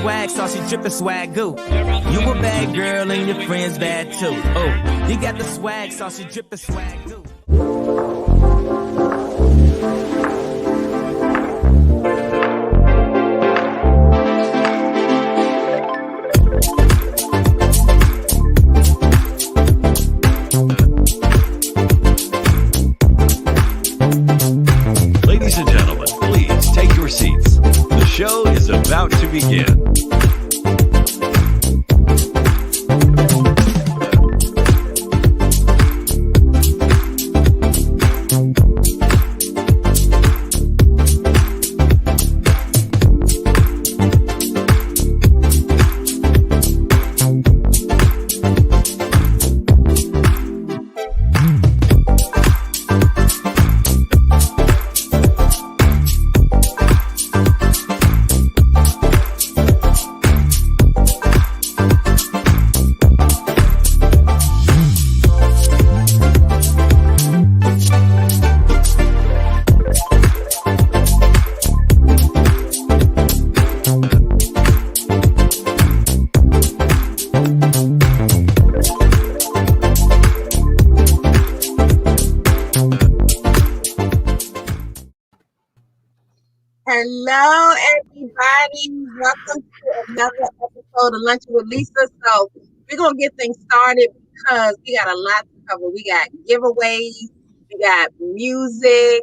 swag sauce, you drippin' swag goo. You a bad girl and your friends bad too. Oh, you got the swag sauce, you drippin' swag goo. Ladies and gentlemen, please take your seats. The show is about to begin. Hello, everybody. Welcome to another episode of Lunchin with Lisa. So we're going to get things started because we got a lot to cover. We got giveaways, we got music,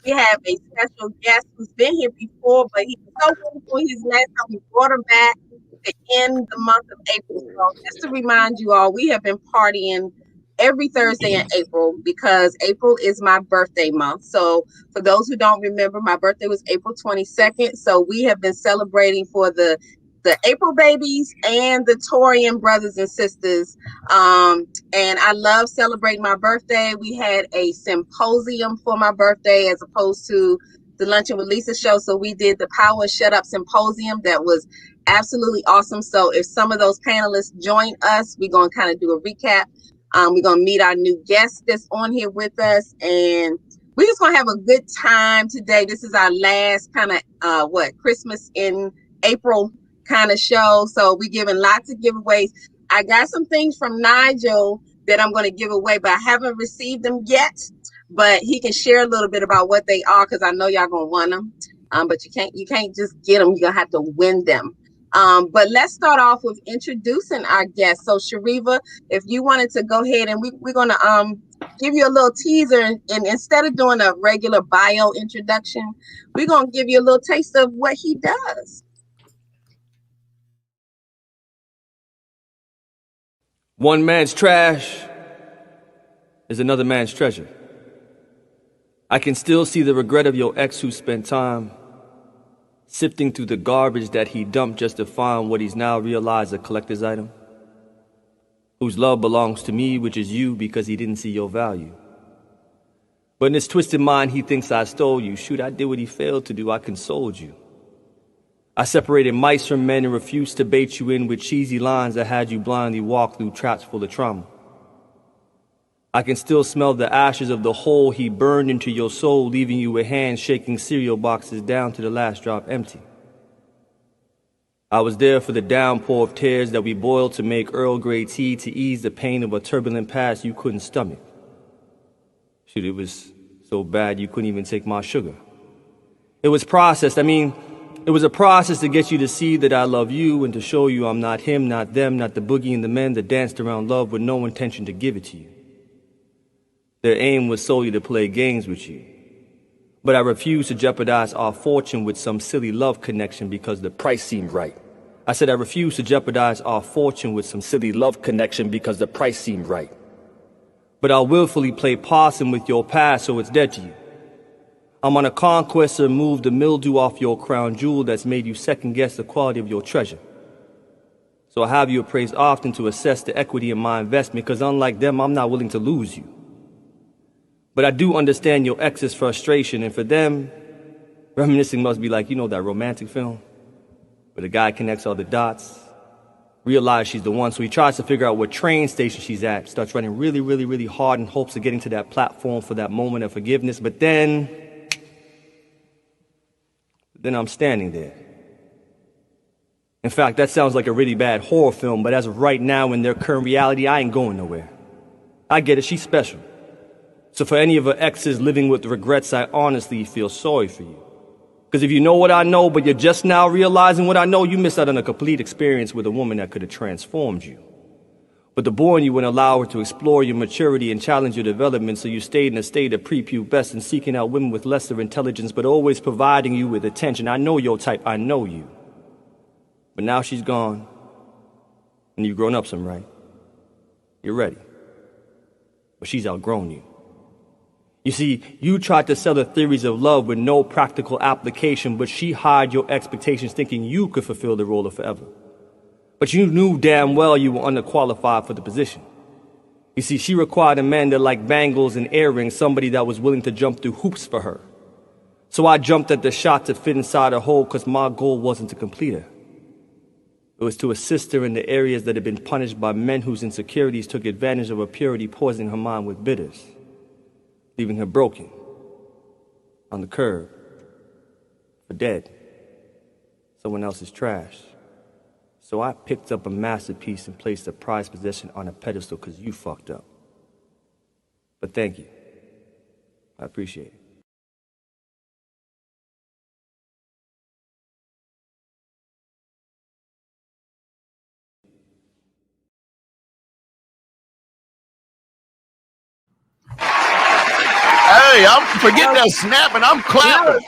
we have a special guest who's been here before, but he's so wonderful. His last time we brought him back to end the month of April. So just to remind you all, we have been partying every Thursday in April because April is my birthday month. So for those who don't remember, my birthday was April 22nd. So we have been celebrating for the April babies and the Taurean brothers and sisters. And I love celebrating my birthday. We had a symposium for my birthday as opposed to the Lunchin with Lisa show. So we did the Power Shut Up Symposium. That was absolutely awesome. So if some of those panelists join us, we're going to kind of do a recap. We're going to meet our new guest that's on here with us, and we're just going to have a good time today. This is our last kind of, Christmas in April kind of show. So we're giving lots of giveaways. I got some things from Nigel that I'm going to give away, but I haven't received them yet. But he can share a little bit about what they are because I know y'all going to want them. But you can't just get them. You're going to have to win them. But let's start off with introducing our guest. So Shariva, if you wanted to go ahead, and we're going to give you a little teaser, and instead of doing a regular bio introduction, we're going to give you a little taste of what he does. One man's trash is another man's treasure. I can still see the regret of your ex who spent time sifting through the garbage that he dumped just to find what he's now realized a collector's item, whose love belongs to me, which is you, because he didn't see your value. But in his twisted mind, he thinks I stole you. Shoot, I did what he failed to do. I consoled you. I separated mice from men and refused to bait you in with cheesy lines that had you blindly walk through traps full of trauma. I can still smell the ashes of the hole he burned into your soul, leaving you with hands shaking cereal boxes down to the last drop empty. I was there for the downpour of tears that we boiled to make Earl Grey tea to ease the pain of a turbulent past you couldn't stomach. Shoot, it was so bad you couldn't even take my sugar. It was processed. It was a process to get you to see that I love you and to show you I'm not him, not them, not the boogie and the men that danced around love with no intention to give it to you. Their aim was solely to play games with you. But I refused to jeopardize our fortune with some silly love connection because the price seemed right. I said I refused to jeopardize our fortune with some silly love connection because the price seemed right. But I'll willfully play possum with your past so it's dead to you. I'm on a conquest to remove the mildew off your crown jewel that's made you second guess the quality of your treasure. So I have you appraised often to assess the equity in my investment because unlike them, I'm not willing to lose you. But I do understand your ex's frustration, and for them, reminiscing must be like, that romantic film where the guy connects all the dots, realizes she's the one, so he tries to figure out what train station she's at, starts running really, really, really hard in hopes of getting to that platform for that moment of forgiveness, but then I'm standing there. In fact, that sounds like a really bad horror film, but as of right now, in their current reality, I ain't going nowhere. I get it, she's special. So for any of her exes living with regrets, I honestly feel sorry for you. Because if you know what I know, but you're just now realizing what I know, you missed out on a complete experience with a woman that could have transformed you. But the boy in you wouldn't allow her to explore your maturity and challenge your development, so you stayed in a state of prepubescence, seeking out women with lesser intelligence, but always providing you with attention. I know your type, I know you. But now she's gone, and you've grown up some, right? You're ready. But she's outgrown you. You see, you tried to sell her theories of love with no practical application, but she hired your expectations thinking you could fulfill the role of forever. But you knew damn well you were underqualified for the position. You see, she required a man that liked bangles and earrings, somebody that was willing to jump through hoops for her. So I jumped at the shot to fit inside her hole because my goal wasn't to complete her. It was to assist her in the areas that had been punished by men whose insecurities took advantage of her purity, poisoning her mind with bitters, leaving her broken, on the curb, for dead, someone else's trash. So I picked up a masterpiece and placed a prized possession on a pedestal because you fucked up. But thank you. I appreciate it. Hey, I'm forget that snapping. I'm clapping.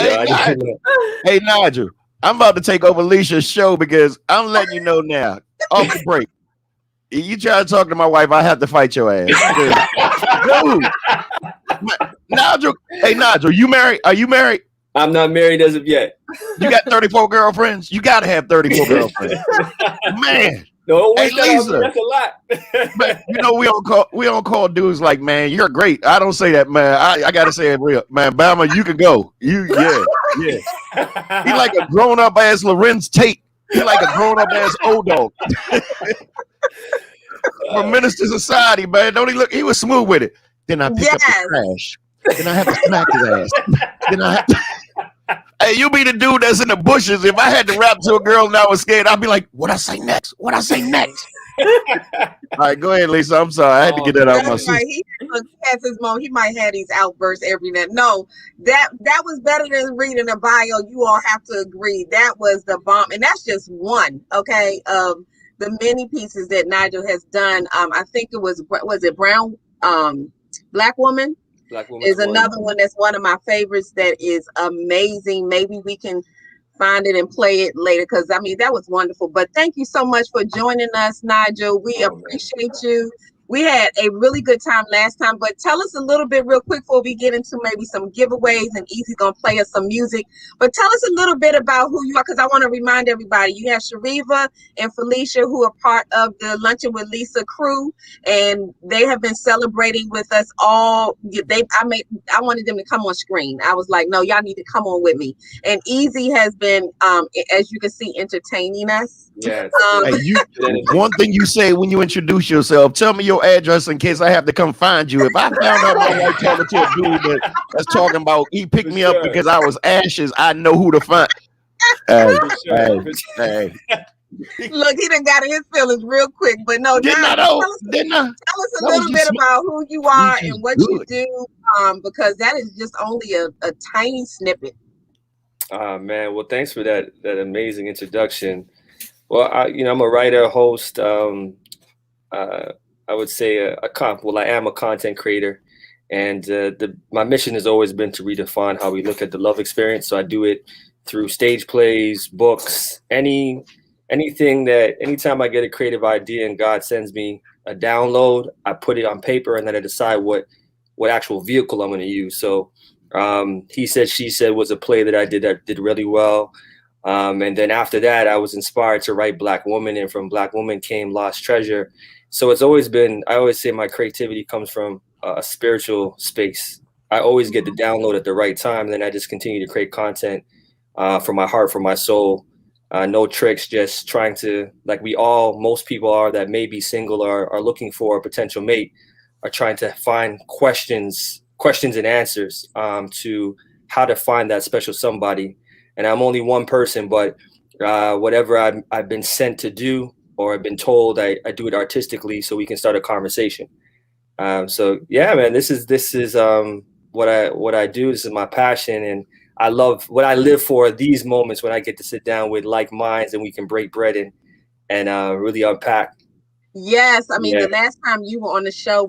Nigel. Hey, Nigel. I'm about to take over Alicia's show because I'm letting you know now. Off the break. You try to talk to my wife, I have to fight your ass. Dude. Nigel. Hey, Nigel, you married? Are you married? I'm not married as of yet. You got 34 girlfriends? You got to have 34 girlfriends. Man. No, hey, Lisa, that's a lot. Man, you know, we don't call dudes like, man, you're great. I don't say that, man. I gotta say it real, man. Bama, you can go. Yeah. He like a grown up ass Lorenz Tate. He like a grown up ass old dog. From Minister Society, man. Don't he look? He was smooth with it. Then I pick up the trash. Then I have to smack his ass. Then I have to. Hey, you be the dude that's in the bushes. If I had to rap to a girl and I was scared, I'd be like, what I say next? All right, go ahead, Lisa. I'm sorry. I had to get that out of my system. He has his moment. He might have these outbursts every night. No, that was better than reading a bio. You all have to agree. That was the bomb. And that's just one, okay, of the many pieces that Nigel has done. I think it was it Brown, Black Woman? Is another one that's one of my favorites that is amazing. Maybe we can find it and play it later because I mean that was wonderful. But thank you so much for joining us, Nigel. We appreciate you. We had a really good time last time, but tell us a little bit real quick before we get into maybe some giveaways and Ezzy's gonna play us some music. But tell us a little bit about who you are, because I want to remind everybody you have Shariva and Felicia who are part of the Lunchin with Lisa crew, and they have been celebrating with us all. I wanted them to come on screen. I was like, no, y'all need to come on with me. And Ezzy has been, as you can see, entertaining us. Yes. Hey, one thing you say when you introduce yourself, tell me your address in case I have to come find you. If I found out my wife talking to a dude that's talking about he picked me up because I was ashes, I know who to find. Hey. Look, he done got in his feelings real quick, but no, tell us a little bit about who you are and what you do, because that is just only a tiny snippet. Man, well, thanks for that amazing introduction. Well, I'm a writer, host. I would say I am a content creator, and my mission has always been to redefine how we look at the love experience. So I do it through stage plays, books, anytime I get a creative idea and God sends me a download, I put it on paper and then I decide what actual vehicle I'm going to use. So He Said, She Said was a play that I did really well. And then after that, I was inspired to write Black Woman, and from Black Woman came Lost Treasure. So it's always been, I always say my creativity comes from a spiritual space. I always get the download at the right time, and then I just continue to create content from my heart, from my soul. No tricks, just trying to, like most people are that may be single or are looking for a potential mate, are trying to find questions and answers to how to find that special somebody. and I'm only one person, but whatever I've been sent to do or I've been told, I do it artistically so we can start a conversation. So yeah, man, this is what I do. This is my passion, and I love what I live for. These moments when I get to sit down with like minds and we can break bread and really unpack. Yes, I mean, the last time you were on the show,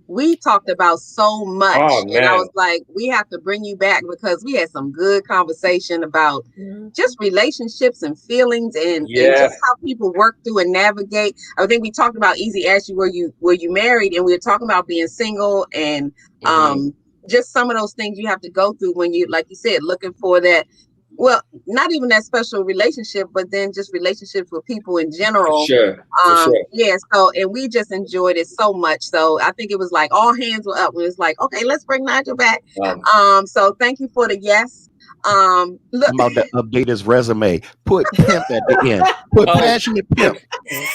we talked about so much, and I was like, we have to bring you back because we had some good conversation about just relationships and feelings and just how people work through and navigate. I think we talked about Ezzy asked you were you married, and we were talking about being single and just some of those things you have to go through when you, like you said, looking for that. Well, not even that special relationship, but then just relationships with people in general. Sure. Yeah. So, and we just enjoyed it so much. So I think it was like all hands were up. It was like, okay, let's bring Nigel back. So thank you for the yes. Look, I'm about to update his resume. Put pimp at the end. Put passionate pimp.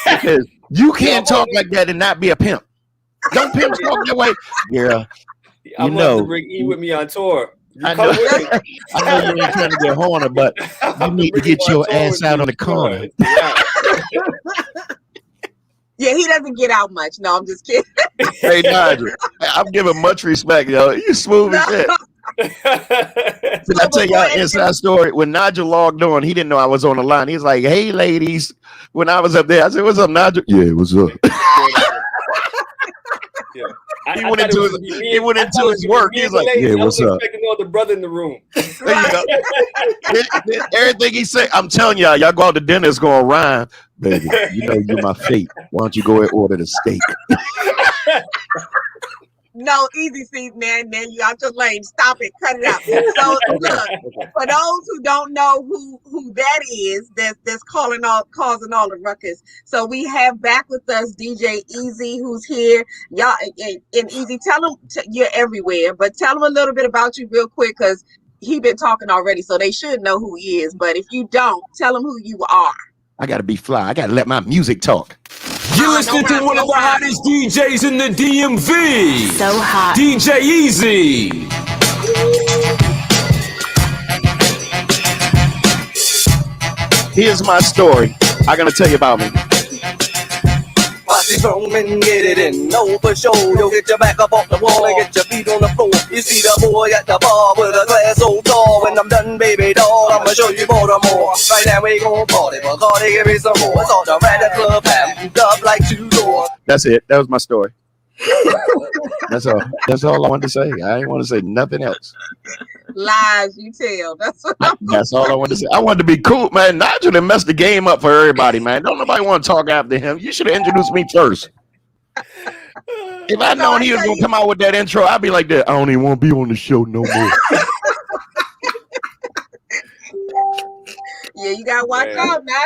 Because you can't talk like that and not be a pimp. Don't pimps talk that way. Yeah. I'm going to bring E with me on tour. I know you ain't trying to get horny, but you need to get your ass out on the corner. Yeah, he doesn't get out much. No, I'm just kidding. Hey, Nigel, I'm giving much respect, yo. You smooth as shit. Did I tell y'all an inside story? When Nigel logged on, he didn't know I was on the line. He's like, hey, ladies. When I was up there, I said, what's up, Nigel? Yeah, what's up? He went into his work. He's like, yeah, what's up? Expecting all the brother in the room. There you go. Everything he said, I'm telling y'all go out to dinner, it's going to rhyme. Baby, you know you're my fate. Why don't you go and order the steak? No, easy feet, man. You out your lane. Stop it. Cut it out. So look, for those who don't know who that is, that's causing all the ruckus. So we have back with us DJ Ezzy, who's here. Y'all and Ezzy, tell them you're everywhere, but tell them a little bit about you real quick because he been talking already, so they should know who he is. But if you don't, tell them who you are. I gotta be fly. I gotta let my music talk. You're listening to one of the hottest DJs in the DMV. So hot. DJ Ezzy. Here's my story. I'm gonna tell you about me. Party from and get it in, no for sure. You'll get your back up off the wall and get your feet on the floor. You see the boy at the bar with a glass so tall. When I'm done, baby doll, I'ma show you more and more. Right now we gon' party, but Cardi give me some more. It's all the rat the club and up like 2 doors. That's it. That was my story. That's all. That's all I wanted to say. I ain't want to say nothing else. Lies you tell. That's all I wanted to say. I wanted to be cool, man. Nigel done messed the game up for everybody, man. Don't nobody want to talk after him. You should have introduced me first. If I'd known he was gonna come out with that intro, I'd be like that. I don't even want to be on the show no more. Yeah, you gotta watch out now.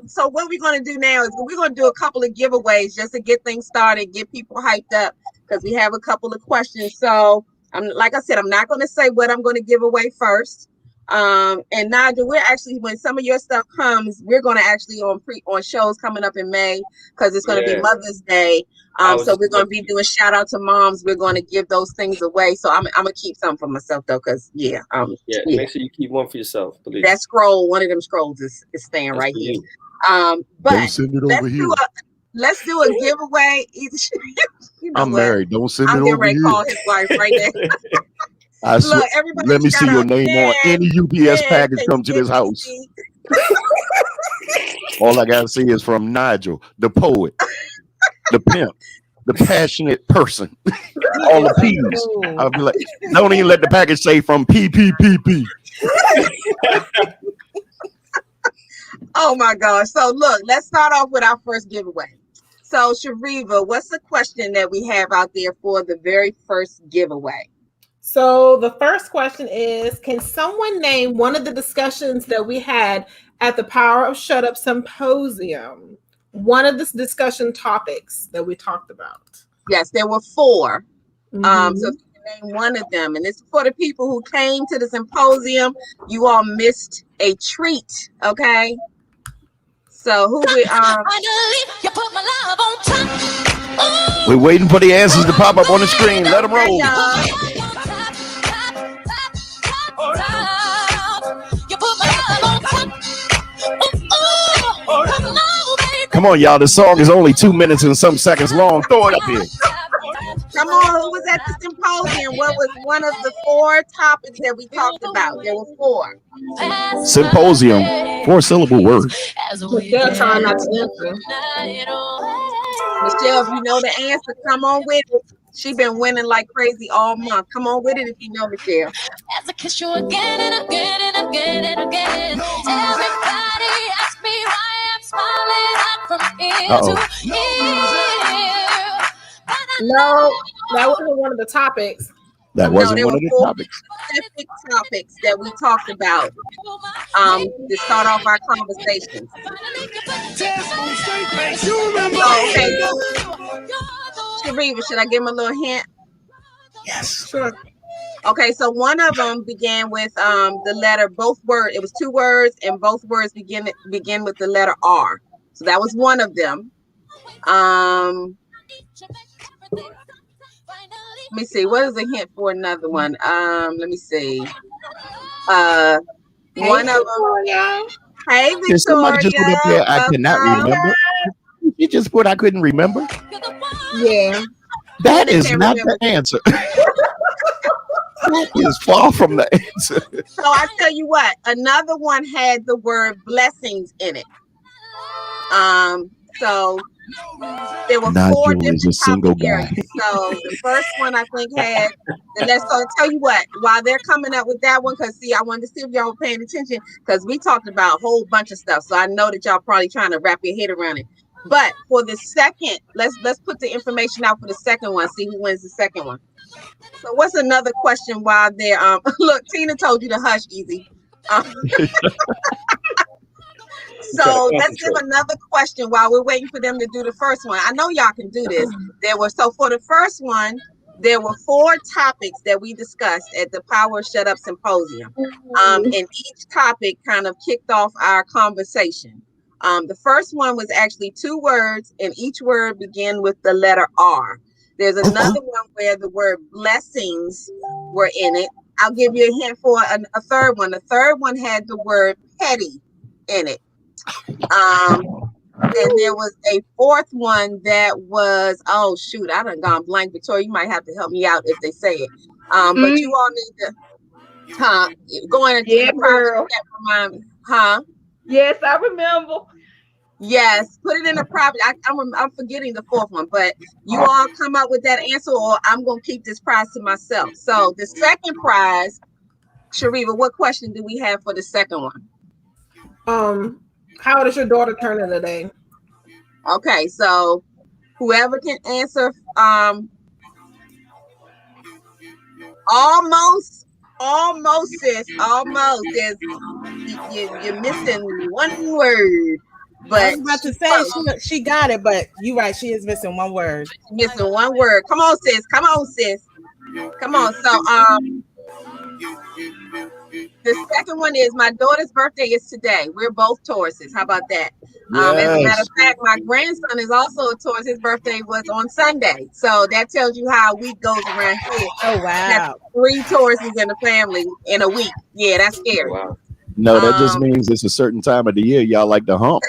So what we're gonna do now is we're gonna do a couple of giveaways just to get things started, get people hyped up because we have a couple of questions. So like I said, I'm not gonna say what I'm gonna give away first. And Nigel, we're actually, when some of your stuff comes, we're gonna actually on shows coming up in May because it's gonna be Mother's Day. So we're gonna be doing shout out to moms. We're gonna give those things away. So I'm gonna keep some for myself though, because make sure you keep one for yourself, please. That scroll, one of them scrolls is staying right here. But don't send it over here. Let's do a giveaway. I'm married. Don't send it over here. I'm getting ready to call his wife right now. Look, everybody, let me see your name on any UPS package come to this house. All I gotta see is from Nigel, the poet, the pimp, the passionate person. All the P's. I'll be like, don't even let the package say from PPPP. Oh my gosh. So look, let's start off with our first giveaway. So Shariva, what's the question that we have out there for the very first giveaway? So the first question is, can someone name one of the discussions that we had at the Power of Shut Up Symposium? One of the discussion topics that we talked about. Yes, there were 4. So if you can name one of them, and it's for the people who came to the symposium, you all missed a treat, okay? So who we we're waiting for the answers to pop up on the screen. Let them roll. Come on, y'all. The song is only 2 minutes and some seconds long. Throw it up here. Come on, who was at the symposium? What was one of the 4 topics that we talked about? There were 4. Symposium, 4-syllable word. Michelle trying not to answer. Michelle, if you know the answer, come on with it. She been winning like crazy all month. Come on with it if you know, Michelle. As I kiss you again and again and again and again. Everybody ask me why I'm smiling out from ear to ear. No, that wasn't one of the topics. That wasn't one of the topics. Specific topics that we talked about to start off our conversations. Okay. Shariva, should I give him a little hint? Yes. Sure. Okay, so one of them began with the letter, both words. It was 2 words, and both words begin with the letter R. So that was one of them. Let me see. What is a hint for another one? Let me see. One of them. Hey, Victoria. Did somebody just put up there? I cannot remember. You just put I couldn't remember. Yeah. That is not the answer. That is far from the answer. So I tell you what, another one had the word blessings in it. So there were Nigel 4 is different a single topic areas. guy. So the first one I think had, and let's so tell you what, while they're coming up with that one, because see, I wanted to see if y'all were paying attention, because we talked about a whole bunch of stuff. So I know that y'all probably trying to wrap your head around it. But for the second, let's put the information out for the second one. See who wins the second one. So what's another question while they're look, Tina told you to hush, Easy. So let's give another question while we're waiting for them to do the first one. I know y'all can do this. So for the first one, there were 4 topics that we discussed at the Power Shut Up Symposium. And each topic kind of kicked off our conversation. The first one was actually 2 words, and each word began with the letter R. There's another one where the word blessings were in it. I'll give you a hint for a third one. The third one had the word petty in it. And there was a 4th one that was, oh shoot, I done gone blank. Victoria, you might have to help me out if they say it. But you all need to go in and do the private chat, remind me. Yes, I remember. Yes, put it in a private. I'm forgetting the 4th one, but you all come up with that answer, or I'm gonna keep this prize to myself. So the second prize, Shariva, what question do we have for the second one? How old is your daughter turning today? Okay, so whoever can answer, almost, sis, almost. You're missing one word. But I was about to say she got it, but you're right. She is missing one word. Missing one word. Come on, sis. Come on, sis. Come on. So, the second one is my daughter's birthday is today. We're both Tauruses. How about that? As a matter of fact, my grandson is also a Taurus. His birthday was on Sunday. So that tells you how a week goes around here. Oh, wow. 3 Tauruses in the family in a week. Yeah, that's scary. Wow. No, that just means it's a certain time of the year y'all like to hump.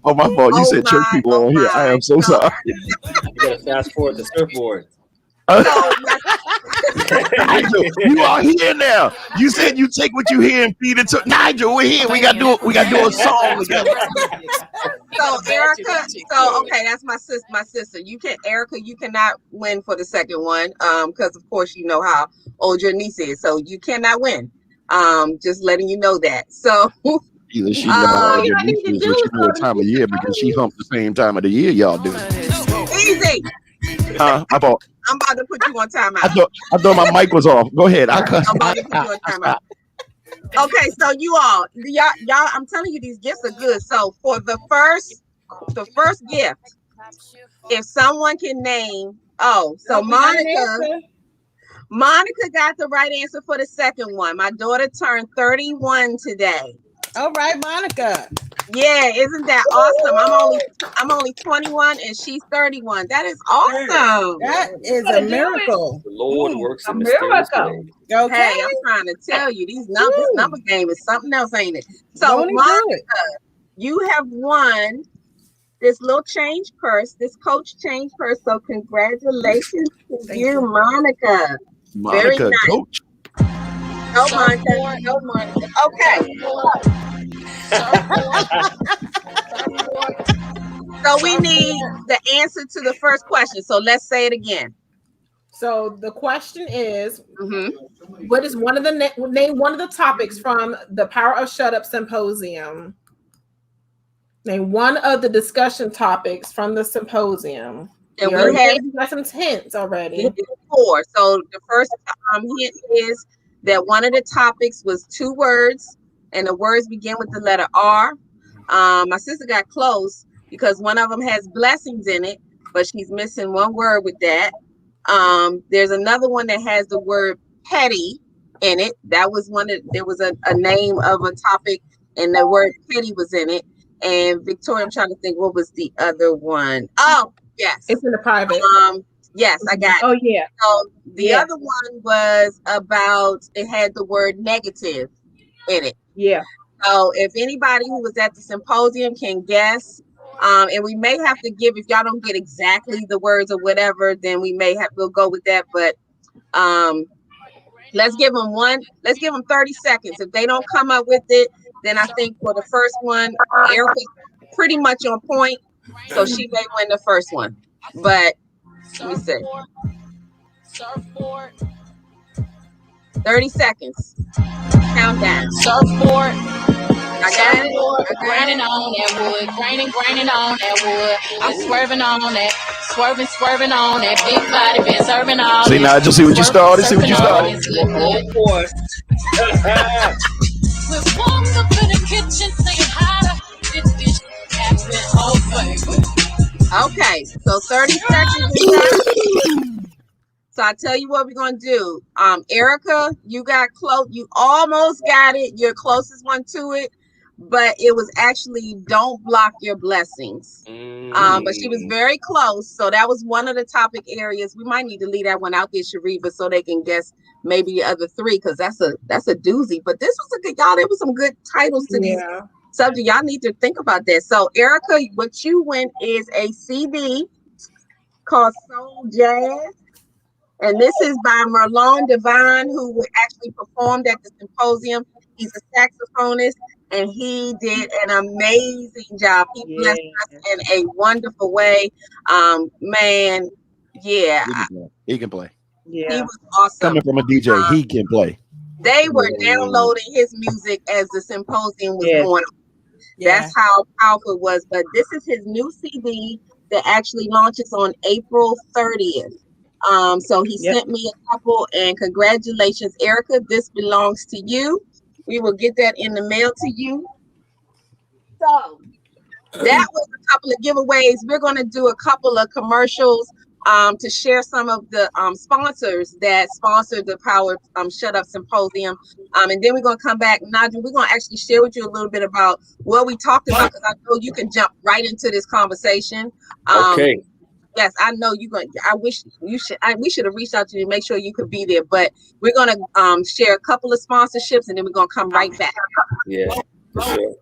Oh, my fault. You said church people on here. I am so sorry. You gotta fast forward the surfboard. Nigel, you are here now. You said you take what you hear and feed it to Nigel. We're here. We got to do a song together. So Erica, okay, that's my sister. Erica, you cannot win for the second one, because of course you know how old your niece is, so you cannot win. Just letting you know that. So either she know how old your niece is, or she know what time of year, because she humped the same time of the year y'all do. Easy. I'm about to put you on timeout. I thought my mic was off. Go ahead. I'm about to put you on timeout. Okay, so y'all, I'm telling you, these gifts are good. So for the first gift, if someone can name, Monica got the right answer for the second one. My daughter turned 31 today. All right, Monica. Yeah, isn't that awesome? I'm only 21 and she's 31. That is awesome. That is a miracle. The Lord works in mysterious ways. Okay. Hey, I'm trying to tell you, this number game is something else, ain't it? So, Won't he do Monica, you have won this little change purse, this Coach change purse. So, congratulations to you, Monica. Very Monica, nice. Coach. Go, Monica. Go, Monica. Okay. So we need the answer to the first question. So let's say it again. So the question is, what is one of the name one of the topics from the Power of Shut Up Symposium? Name one of the discussion topics from the symposium. And we got some hints already. 4. So the first hint is that one of the topics was 2 words, and the words begin with the letter R. My sister got close because one of them has blessings in it, but she's missing one word with that. There's another one that has the word petty in it. That was there was a name of a topic, and the word petty was in it. And Victoria, I'm trying to think, what was the other one? Oh, yes. It's in the private. Yes, I got it. Oh, yeah. So the other one was about, it had the word negative in it. Yeah. So if anybody who was at the symposium can guess, and we may have to give, if y'all don't get exactly the words or whatever, then we'll go with that. But let's give them 30 seconds. If they don't come up with it, then I think for the first one, Erica's pretty much on point. So she may win the first one. But let me see. 30 seconds. Countdown. Surfboard. I got it. Grinding on that wood. Grinding on that wood. I'm swerving on that. Swerving on that. Big body been serving all. See, Nigel, see what you started? See what you started? We walk up in the kitchen saying how to get this happen. Oh, baby. Okay, so 30 seconds is up. So I tell you what we're gonna do. Erica, you got close. You almost got it. You're closest one to it, but it was actually don't block your blessings. But she was very close. So that was one of the topic areas. We might need to leave that one out there, Sharifa, so they can guess maybe the other 3, because that's a doozy. But this was a good, y'all. There was some good titles to these subjects. Y'all need to think about that. So Erica, what you win is a CD called Soul Jazz. And this is by Merlon Devine, who actually performed at the symposium. He's a saxophonist, and he did an amazing job. He blessed us in a wonderful way. Man, yeah. He can play. Yeah. He was awesome. Coming from a DJ, he can play. They were downloading his music as the symposium was going on. That's how powerful it was. But this is his new CD that actually launches on April 30th. So he sent me a couple, and congratulations, Erica. This belongs to you. We will get that in the mail to you. So that was a couple of giveaways. We're going to do a couple of commercials to share some of the sponsors that sponsored the Power Shut Up Symposium. And then we're going to come back. Nigel, we're going to actually share with you a little bit about what we talked about, because I know you can jump right into this conversation. Okay. Yes, I know you're going. I wish you should. We should have reached out to you to make sure you could be there. But we're going to share a couple of sponsorships, and then we're going to come right back. Yeah, for sure.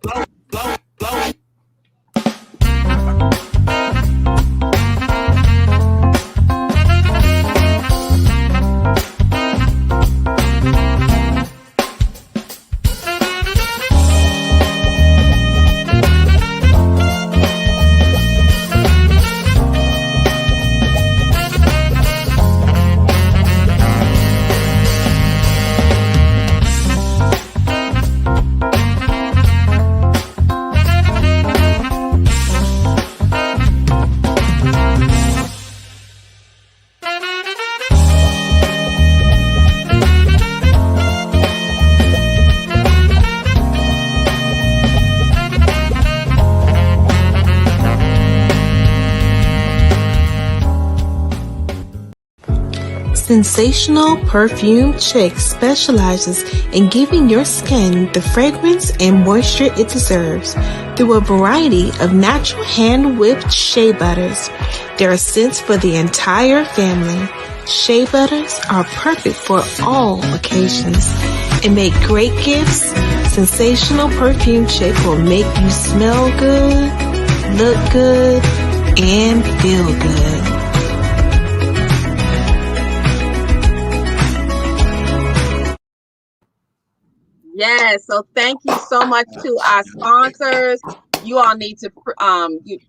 Sensational Perfume Chick specializes in giving your skin the fragrance and moisture it deserves through a variety of natural hand-whipped shea butters. There are scents for the entire family. Shea butters are perfect for all occasions and make great gifts. Sensational Perfume Chick will make you smell good, look good, and feel good. Yes, so thank you so much to our sponsors. You all need to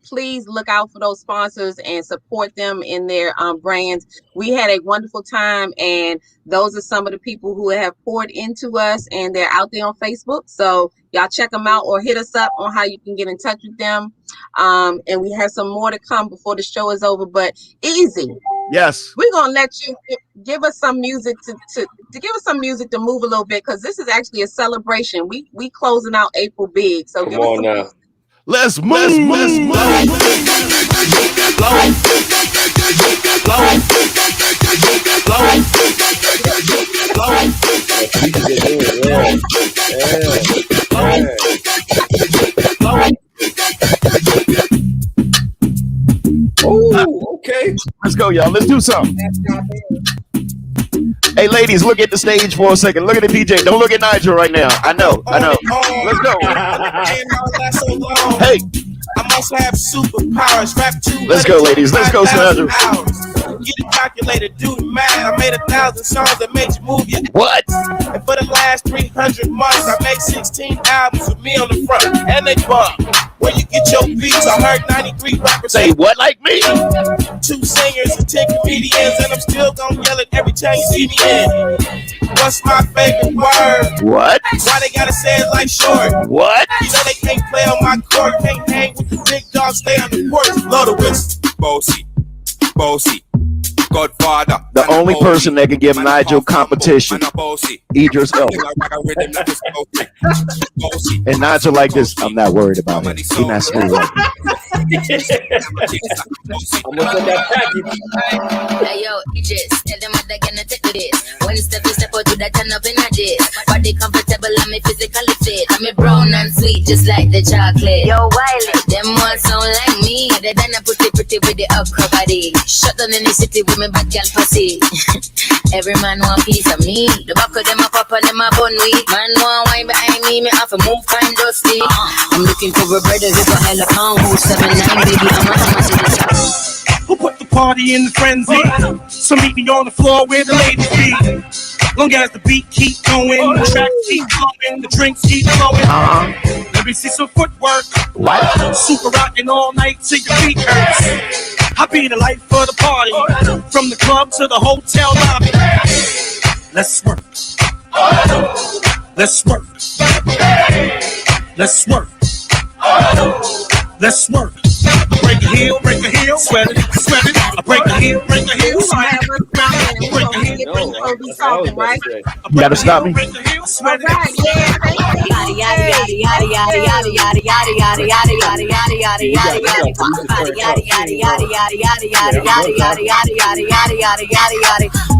please look out for those sponsors and support them in their brands. We had a wonderful time, and those are some of the people who have poured into us, and they're out there on Facebook. So y'all check them out or hit us up on how you can get in touch with them. And we have some more to come before the show is over. But Ezzy, yes, we're gonna let you give us some music to give us some music to move a little bit, because this is actually a celebration. We closing out April big. So come on now. Let's move. Let's move. Oh, okay. Let's go, y'all. Let's do something. Hey, ladies, look at the stage for a second. Look at the DJ. Don't look at Nigel right now. I know. Let's go. Hey. I must have superpowers. Rap 2. Let's go, ladies. Let's go, Nigel. Get a calculator, do the math. I made 1,000 songs that made you move your what? And for the last 300 months, I made 16 albums with me on the front, and they bump. Where you get your beats? I heard 93 rappers say what like me? 2 singers and 10 comedians, and I'm still gonna yell it every time you see me in. What's my favorite word? What? Why they gotta say it like short? What? You know they can't play on my court, can't hang with the big dogs, stay on the porch. Load of whistle. Bossy. Godfather. The only person that can give Nigel competition, Idris Elba. And Nigel like this, I'm not worried about him. He's not smooth. Hey yo, Idris, tell them what they're gonna take to this. When step out to that turn up in a this. Body comfortable, I'm physically fit. I'm brown and sweet, just like the chocolate. Yo, Wiley, them ones sound like me. They done a pretty with the upper body. Shut down in the city with me bad girl pussy. Every man want piece of me. The back of them a pop and them a bun weed. Man want wine behind me have to move kind dusty. I'm looking for a brother who got hella pound. Who's 7'9", baby, I'm a Who put the party in the frenzy? So meet me on the floor where the ladies be. Long as the beat keep going, the track keep flowing, the drinks keep flowing. Let me see some footwork. What? Super rocking all night till your feet hurts. I be the life of the party, from the club to the hotel lobby. Let's work. Let's work. Let's work. Let's work. Break a heel, sweat it. I break a heel, sweat it. Break a heel, right? You gotta stop me. Sweat it.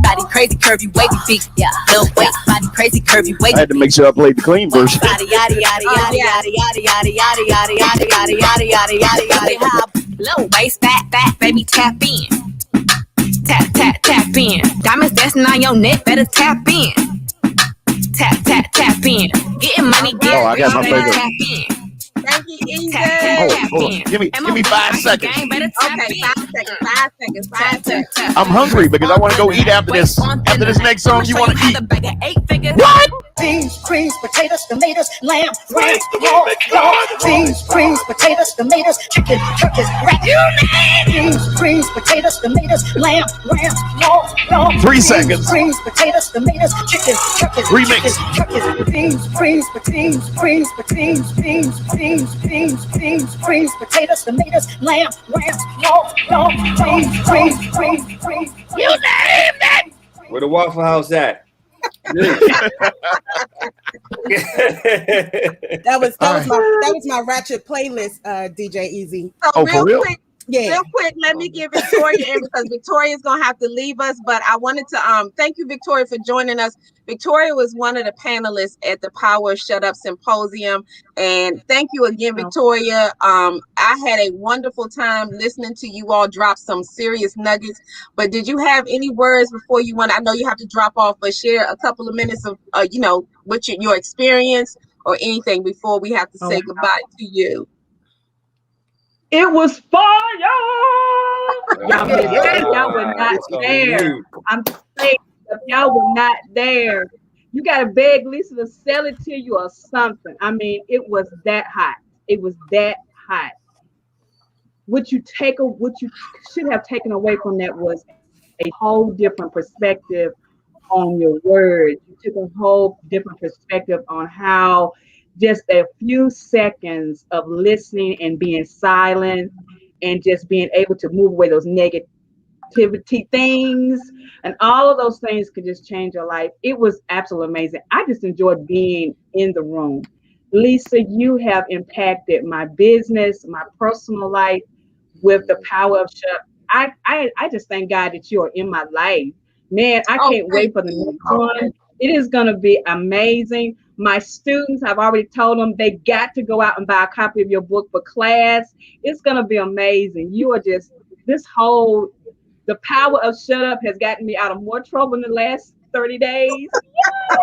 Body crazy, curvy, wavy feet. Yeah, little weight. Body crazy, curvy, wavy. I had to make sure I played the clean version. Low waist, fat, baby, tap in. Tap in. Diamonds dancing on your neck, better tap in. Tap in. Getting money, Oh, I got my favorite. tap in. Thank you, Ezzy. Hold on. Give me 5 seconds. Okay, 5 seconds. I'm hungry because I want to go eat after this. After this next song, you want to eat. What? Beans, creams, potatoes, tomatoes, lamb, ram, raw, beans, creams, potatoes, tomatoes, chicken, turkeys, rat. Beans, creams, potatoes, tomatoes, lamb, ram, raw, 3 seconds. Creams, potatoes, tomatoes, chicken, turkeys, Remix. Beans, creams, potatoes, tomatoes, lamb, ram, raw, beans, creams. You name it. Where the Waffle House at? That was my ratchet playlist, DJ Ezzy. So Oh, for real? Quick, Yeah. Real quick, let me give Victoria in because Victoria's gonna have to leave us. But I wanted to thank you, Victoria, for joining us. Victoria was one of the panelists at the Power of Shut Up Symposium, and thank you again, Victoria. I had a wonderful time listening to you all drop some serious nuggets. But did you have any words before you went? I know you have to drop off, but share a couple of minutes of what your experience or anything before we have to say goodbye to you. It was fire. Y'all were not there. I'm saying if y'all were not there, you gotta beg Lisa to sell it to you or something. I mean, it was that hot. It was that hot. What you should have taken away from that was a whole different perspective on your words. You took a whole different perspective on how just a few seconds of listening and being silent and just being able to move away those negativity things and all of those things could just change your life. It was absolutely amazing. I just enjoyed being in the room. Lisa, you have impacted my business, my personal life with the power of shut. I just thank God that you are in my life. Man, I can't wait for the next one. It is going to be amazing. My students, I've already told them they got to go out and buy a copy of your book for class. It's going to be amazing. You are just, the power of shut up has gotten me out of more trouble in the last 30 days. Yeah.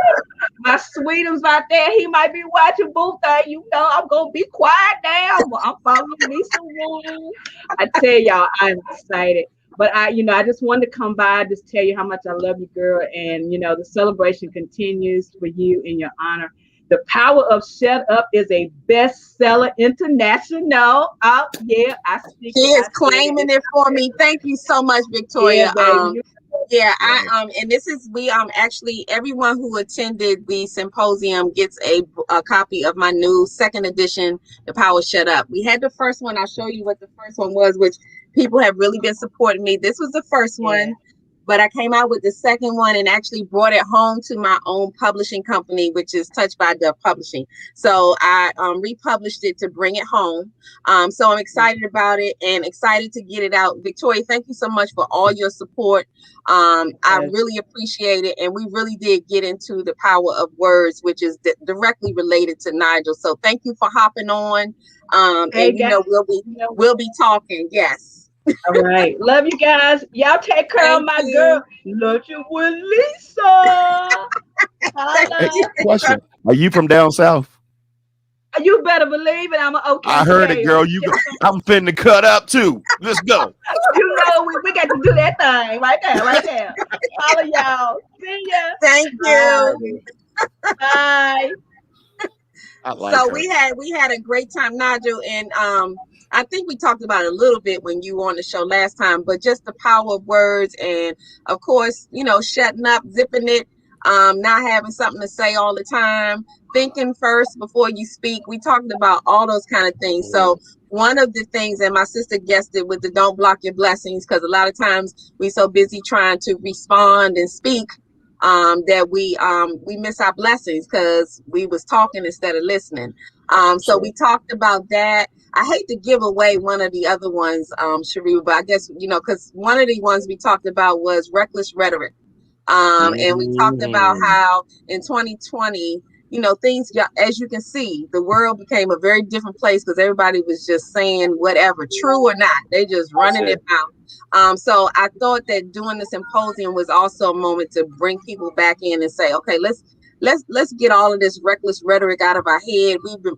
My sweetums out there, he might be watching both things. I'm going to be quiet now. I'm following Lisa Wu. I tell y'all, I'm excited. But I just wanted to come by, just tell you how much I love you, girl. And, the celebration continues for you in your honor. The Power of Shut Up is a bestseller international. Oh, yeah, She is claiming it for me. Thank you so much, Victoria. And this is actually everyone who attended the symposium gets a copy of my new second edition, The Power Shut Up. We had the first one. I'll show you what the first one was, which people have really been supporting me. This was the first one, but I came out with the second one and actually brought it home to my own publishing company, which is Touched by Dove Publishing. So I republished it to bring it home. So I'm excited about it and excited to get it out. Victoria, thank you so much for all your support. I really appreciate it. And we really did get into the power of words, which is directly related to Nigel. So thank you for hopping on. We'll be talking. Yes. All right. Love you guys. Y'all take care of my girl. Lunchin with Lisa. Hey, question. Are you from down south? You better believe it. I'm an okay. I heard it, girl. I'm finna cut up too. Let's go. We got to do that thing right there. All of y'all. See ya. Thank you. Bye. So we had a great time, Nigel, and I think we talked about it a little bit when you were on the show last time, but just the power of words and, of course, shutting up, zipping it, not having something to say all the time, thinking first before you speak. We talked about all those kind of things. So one of the things, and my sister guessed it with the don't block your blessings, because a lot of times we so busy trying to respond and speak that we miss our blessings because we was talking instead of listening. So we talked about that. I hate to give away one of the other ones, Cherie, but I guess, because one of the ones we talked about was reckless rhetoric. And we talked about how in 2020, things, as you can see, the world became a very different place because everybody was just saying whatever, true or not, they just running it out. So I thought that doing the symposium was also a moment to bring people back in and say, okay, let's get all of this reckless rhetoric out of our head.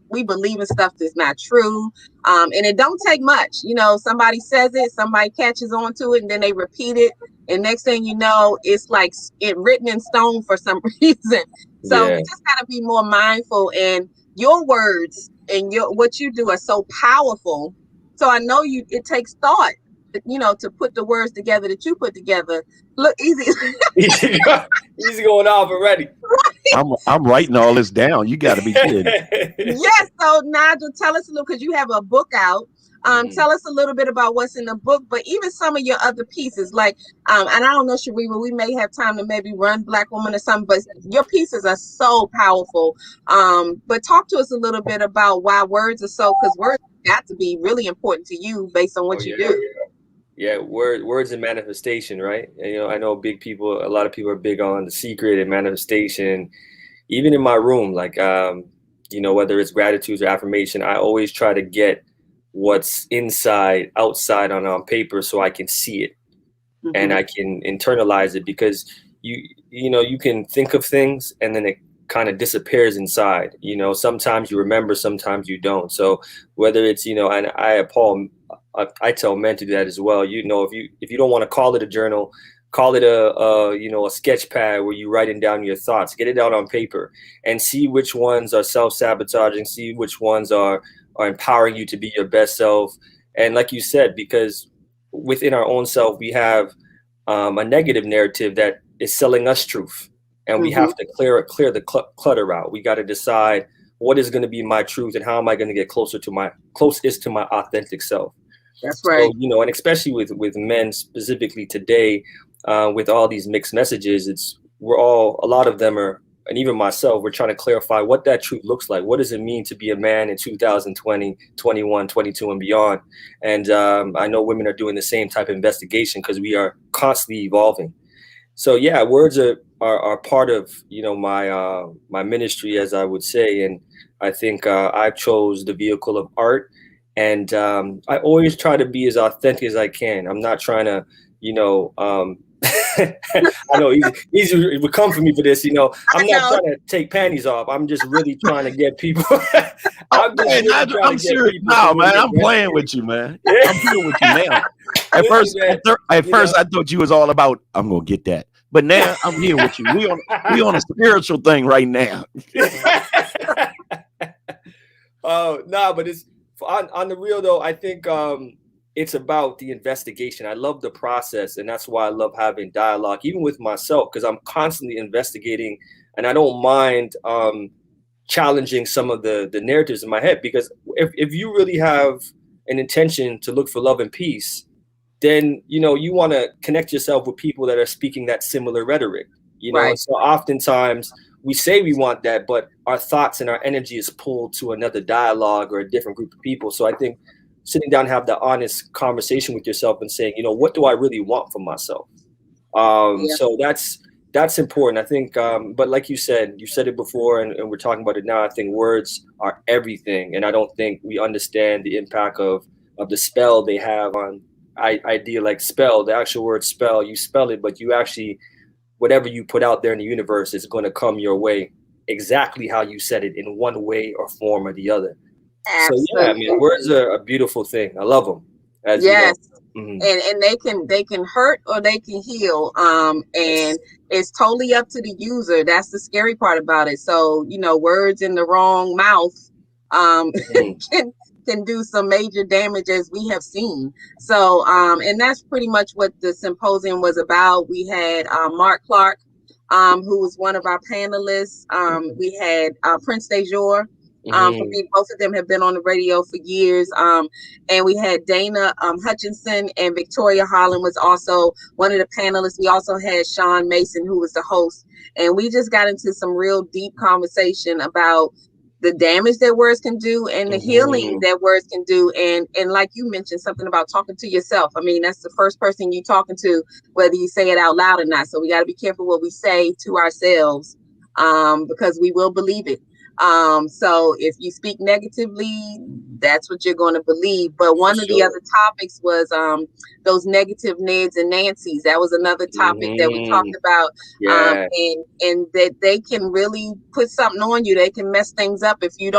We believe in stuff that's not true. And it don't take much. Somebody says it, somebody catches on to it, and then they repeat it. And next thing you know, it's like it written in stone for some reason. So we just got to be more mindful. And your words and what you do are so powerful. So I know it takes thought, to put the words together that you put together. Look, easy. Easy going off already. I'm writing all this down. You got to be kidding. Yes. So Nigel, tell us a little, because you have a book out. Tell us a little bit about what's in the book, but even some of your other pieces, like, and I don't know, Cherie, but we may have time to maybe run Black Woman or something, but your pieces are so powerful. But talk to us a little bit about why words are so, because words are got to be really important to you based on what you do. Yeah, words and manifestation, right? And, I know a lot of people are big on the secret and manifestation. Even in my room, like, whether it's gratitude or affirmation, I always try to get what's outside on paper so I can see it and I can internalize it, because you can think of things and then it kind of disappears inside. Sometimes you remember, sometimes you don't. So whether it's, and I tell men to do that as well. If you don't want to call it a journal, call it a sketch pad where you're writing down your thoughts. Get it out on paper and see which ones are self-sabotaging, see which ones are empowering you to be your best self. And like you said, because within our own self, we have a negative narrative that is selling us truth. And we have to clear the clutter out. We got to decide what is going to be my truth and how am I going to get closest to my authentic self. That's right. So, and especially with men specifically today, with all these mixed messages, a lot of them are, and even myself, we're trying to clarify what that truth looks like. What does it mean to be a man in 2020, 21, 22 and beyond? And I know women are doing the same type of investigation because we are constantly evolving. So yeah, words are part of, my ministry, as I would say. And I think I chose the vehicle of art. And I always try to be as authentic as I can. I'm not trying to, I know easy would come for me for this. I'm not trying to take panties off. I'm just really trying to get people. I'm serious now, man. I'm playing with you, man. I'm playing with you now. At first, I thought you was all about, I'm gonna get that, but now I'm here with you. We on a spiritual thing right now. Oh no, but it's on the real though. I think it's about the investigation. I love the process, and that's why I love having dialogue, even with myself, because I'm constantly investigating, and I don't mind challenging some of the narratives in my head. Because if you really have an intention to look for love and peace, then you want to connect yourself with people that are speaking that similar rhetoric. Right. So oftentimes we say we want that, but our thoughts and our energy is pulled to another dialogue or a different group of people. So I think sitting down, have the honest conversation with yourself and saying, what do I really want for myself? So that's important. I think, but like you said it before, and we're talking about it now. I think words are everything. And I don't think we understand the impact of the spell they have on idea, like spell, the actual word spell, you spell it, but you actually, whatever you put out there in the universe is going to come your way exactly how you said it, in one way or form or the other. Absolutely. So yeah, I mean, words are a beautiful thing. I love them. Yes. And they can hurt or they can heal. And it's totally up to the user. That's the scary part about it. So, words in the wrong mouth can do some major damage, as we have seen. So, and that's pretty much what the symposium was about. We had Mark Clark, who was one of our panelists. We had Prince DeJour. For me, both of them have been on the radio for years. And we had Dana Hutchinson, and Victoria Holland was also one of the panelists. We also had Sean Mason, who was the host. And we just got into some real deep conversation about the damage that words can do and the healing that words can do. And like you mentioned, something about talking to yourself. I mean, that's the first person you're talking to, whether you say it out loud or not. So we got to be careful what we say to ourselves, because we will believe it. So if you speak negatively, that's what you're going to believe. But one of the other topics was those negative Neds and Nancys. That was another topic that we talked about. And that they can really put something on you. They can mess things up if you're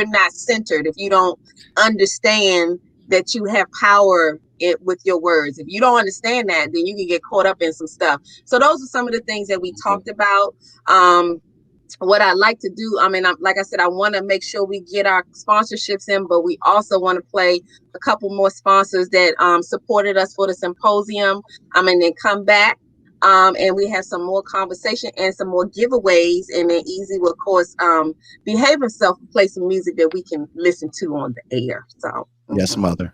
not centered, if you don't understand that you have power with your words. If you don't understand that, then you can get caught up in some stuff. So those are some of the things that we talked about. What I like to do, I mean, like I said, I want to make sure we get our sponsorships in, but we also want to play a couple more sponsors that supported us for the symposium. And then come back, and we have some more conversation and some more giveaways. And then Ezzy will, of course, behave himself and play some music that we can listen to on the air. So yes, mother.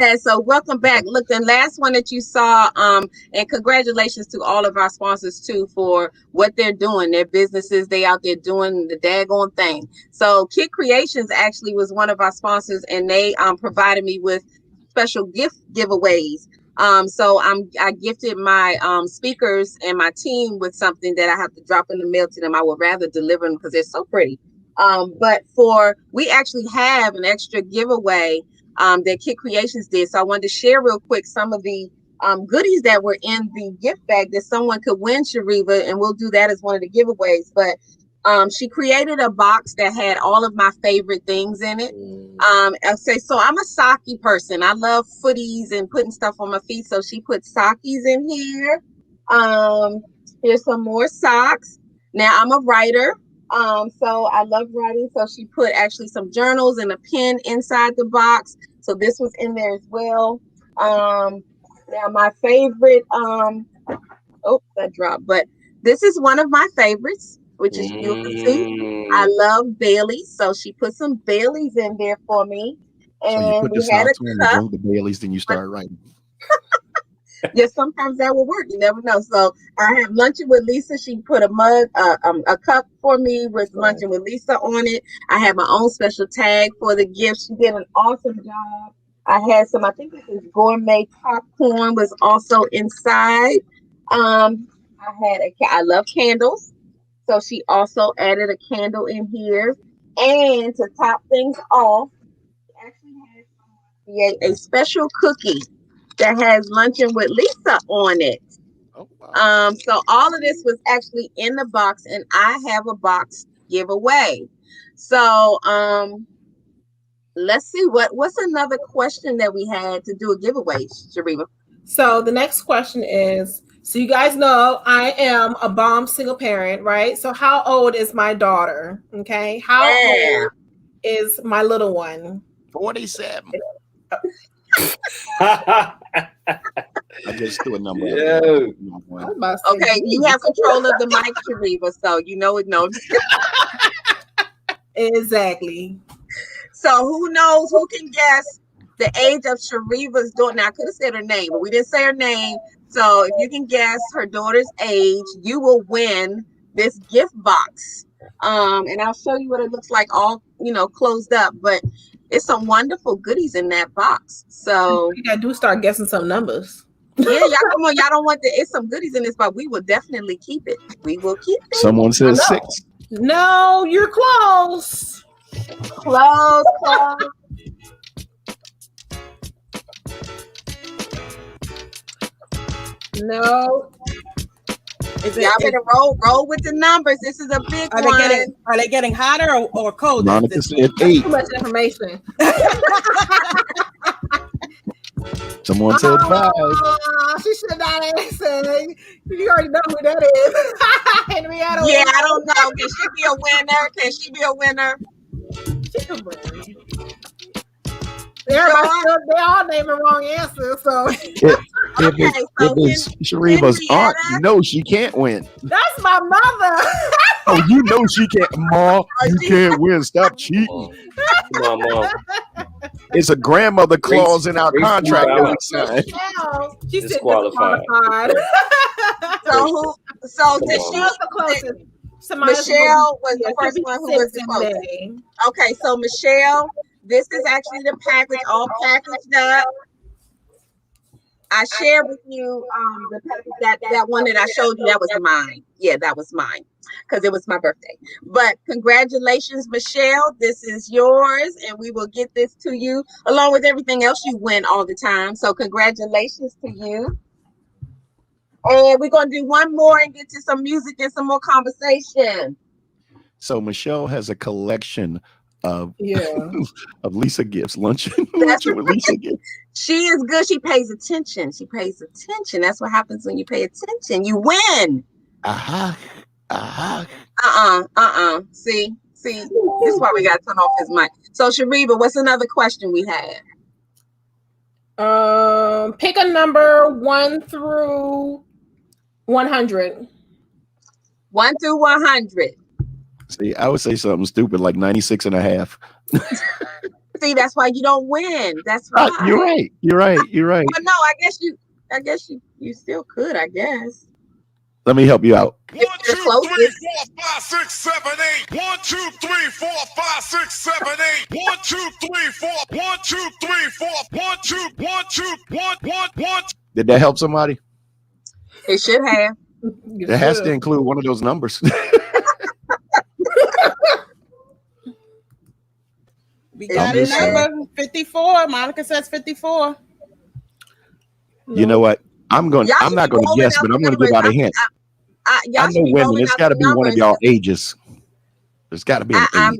Yeah, so welcome back. Look, the last one that you saw, and congratulations to all of our sponsors too for what they're doing. Their businesses, they out there doing the daggone thing. So Kid Creations actually was one of our sponsors, and they provided me with special gift giveaways. So I gifted my speakers and my team with something that I have to drop in the mail to them. I would rather deliver them because they're so pretty. But we actually have an extra giveaway that Kid Creations did. So I wanted to share real quick some of the goodies that were in the gift bag that someone could win, Shariva, and we'll do that as one of the giveaways. But she created a box that had all of my favorite things in it. Okay, so I'm a socky person. I love footies and putting stuff on my feet. So she put sockies in here. Here's some more socks. Now I'm a writer. So I love writing. So she put actually some journals and a pen inside the box. So this was in there as well. Now my favorite, oh, that dropped, but this is one of my favorites, which is Ulysses. I love Bailey's. So she put some Bailey's in there for me. And so you put the we had a socks on, you drink the Baileys, then you start writing. Yes, sometimes that will work. You never know. So I have Lunchin with Lisa. She put a mug, a cup for me with Lunchin with Lisa on it. I have my own special tag for the gift. She did an awesome job. I had some, I think this is gourmet popcorn was also inside. I love candles. So she also added a candle in here. And to top things off, she actually had a special cookie that has Lunchin with Lisa on it. Oh, wow. So all of this was actually in the box, and I have a box giveaway. So let's see what's another question that we had to do a giveaway, Shariva. So the next question is, so you guys know I am a bomb single parent, right? So how old is my daughter? Okay. How old is my little one? 47. I just threw a number. Okay, you have control of the mic, Shariva, so you know it knows. Exactly. So who knows? Who can guess the age of Shariva's daughter? Now I could have said her name, but we didn't say her name. So if you can guess her daughter's age, you will win this gift box. And I'll show you what it looks like, all closed up, but it's some wonderful goodies in that box. So you gotta start guessing some numbers. Yeah, y'all come on. Y'all don't want it's some goodies in this, but we will definitely keep it. We will keep it. Someone says 6. No, you're close. Close. No. Y'all better roll with the numbers. This is a big one. Are they getting hotter or colder? Monica said 8. Too much information. Someone said 5. She should have not answered. You already know who that is. Henrietta. Yeah, I don't know. Can she be a winner? Can she be a winner? She can win. They all name the wrong answer. So if it's Shariva's aunt, you know she can't win. That's my mother. Oh, you know she can't. Ma, you can't win. Stop cheating. Come on, Mom. It's a grandmother clause in our contract that we signed. She's disqualified. So Michelle was the first one who was the closest. Okay, so Michelle, this is actually the package, all packaged up. I shared with you the package, that one that I showed you. That was mine. Yeah, that was mine because it was my birthday. But congratulations, Michelle. This is yours, and we will get this to you along with everything else you win all the time. So congratulations to you. And we're going to do one more and get to some music and some more conversation. So Michelle has a collection of Lisa gifts. Lunchin with Lisa gifts. She is good. She pays attention. That's what happens when you pay attention. You win. See, this is why we got to turn off his mic. So Shariva, what's another question we had? Pick a number 1 through 100. 1 through 100. See, I would say something stupid like 96 and a half. See, that's why you don't win. That's why. You're right. You're right. You're right. But no, I guess you still could, I guess. Let me help you out. 1, 2, 3, 4, 5, 6, 7, 8. 1, 2, 3, 4, 5, 6, 7, 8. 1, 2, 3, 4. 1, 2, 3, 4. 1, 2, 1, 2, 1, 1, 1. Did that help somebody? It should have. It has to include one of those numbers. We got a number 54. Monica says 54. You know what? I'm not going to guess, but I'm going to give out a hint. I know women. It's got to be one of y'all ages. There's got to be an age.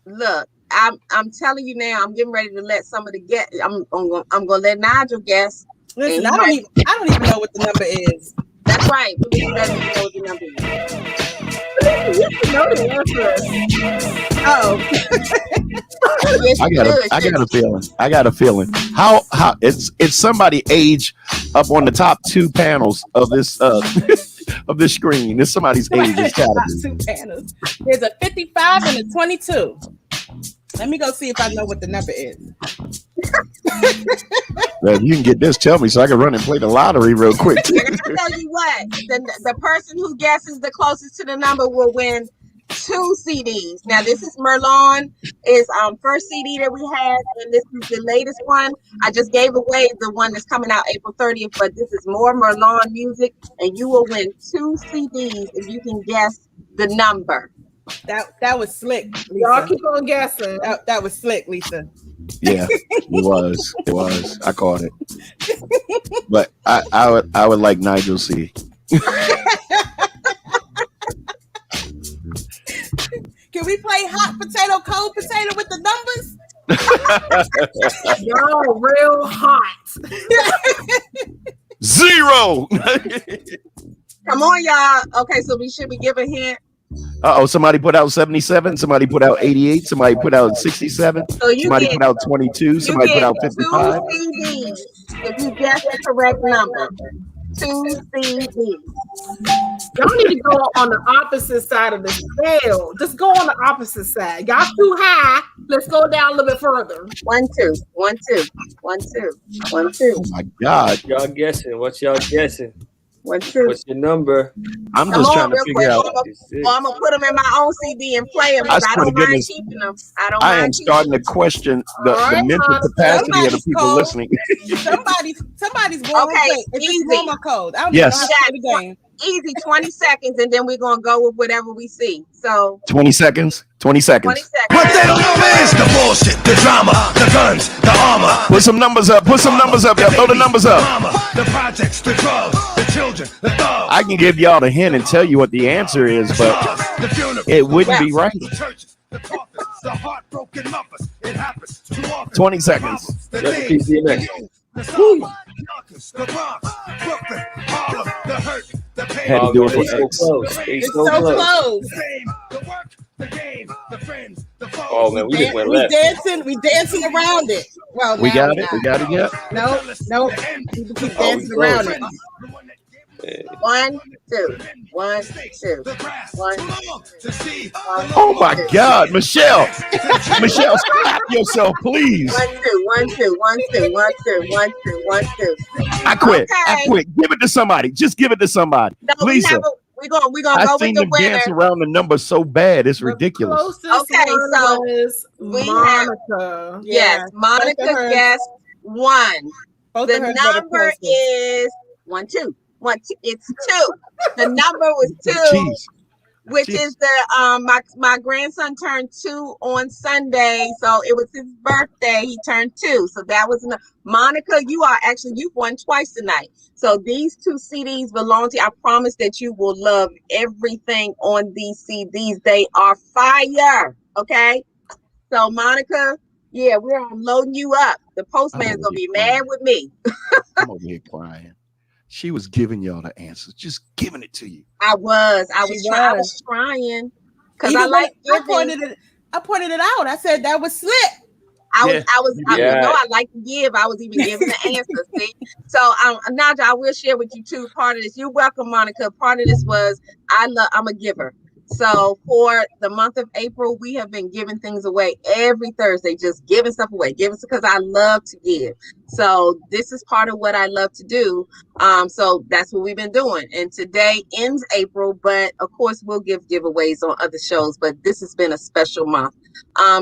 Look, I'm telling you now. I'm getting ready to let somebody guess. I'm gonna let Nigel guess. Listen, I don't even know what the number is. That's right. We doesn't even know what the number is. You can know the answer. Yes, I got a feeling. I got a feeling. How it's somebody age up on the top two panels of this of this screen. It's somebody's age. It's gotta be. Two panels. There's a 55 and a 22. Let me go see if I know what the number is. Well, if you can get this, tell me so I can run and play the lottery real quick. I'll tell you what, the person who guesses the closest to the number will win 2 CDs. Now, this is Merlon, is first CD that we had, and this is the latest one. I just gave away the one that's coming out April 30th, but this is more Merlon music, and you will win 2 CDs if you can guess the number. That was slick, Lisa. Y'all keep on guessing. That was slick, Lisa. Yeah, it was. It was. I caught it. But I would like Nigel C. Can we play hot potato, cold potato with the numbers? Y'all real hot. 0. Come on, y'all. Okay, so we should be giving a hint. Somebody put out 77. Somebody put out 88. Somebody put out 67. So somebody put out 22. Somebody put out 55. 2 CDs if you guess the correct number. 2 CDs. Y'all need to go on the opposite side of the scale. Just go on the opposite side. Y'all too high. Let's go down a little bit further. 1, 2, 1, 2, 1, 2, 1, 2. Oh my God! Y'all guessing? What's y'all guessing? 1, 2. What's your number? I'm just trying to figure out. I'm gonna put them in my own CD and play them. I don't mind keeping them. I am starting to question the mental capacity of the people listening. Somebody's going okay. It's Easy. Promo code. I don't yes. know how to play the game. Easy. 20 seconds, and then we're gonna go with whatever we see. So 20 seconds. 20 seconds. 20 seconds. What they don't know is the bullshit, the drama, the guns, the armor. Put some numbers up. Put some numbers up. Y'all throw the numbers up. The projects, the drugs, the children, the thugs. I can give y'all the hint and tell you what the answer is, but it wouldn't be right. The coffins, the heartbroken lovers. It happens too often. 20 seconds. The Bronx, Brooklyn, Harlem, the hurt, the pain. Had to do it for so X. close. It's so close. The work, the game, the friends, the foes. Oh man, we just went We left. dancing around it. Well, We now got we're it. not. We got it yet. Nope. People keep dancing around it. 1, 2, 1, 2, 1. Oh my God, Michelle! Michelle, stop yourself, please. 1, 2, 1, 2, 1, 2, 1, 2, 1, 2, 1, 2. I quit. Okay. I quit. Give it to somebody. Just give it to somebody. No, Lisa. we're gonna I go with seen the them dance winner. around the number so bad. It's ridiculous. Okay, so is we Monica. Yes, Monica guessed 1. Both of The hers were the number closest. is 1, 2. 1, 2. It's 2. The number was 2, Jeez. which is the my grandson turned 2 on Sunday, so it was his birthday. He turned 2, so that was enough. Monica, you've won twice tonight. So these 2 CDs belong to you. I promise that you will love everything on these CDs. They are fire. Okay, so Monica, yeah, we're loading you up. The postman's gonna be mad with me. I'm over here crying. She was giving y'all the answers, just giving it to you. I was trying because I like giving. I pointed it out. I said that was slick. I like to give. I was even giving the answer. See, so Nigel, I will share with you too. Part of this, you're welcome, Monica. Part of this was I'm a giver. So for the month of April, we have been giving things away every Thursday, just giving stuff away, because I love to give. So this is part of what I love to do. So that's what we've been doing. And today ends April, but of course we'll give giveaways on other shows, but this has been a special month.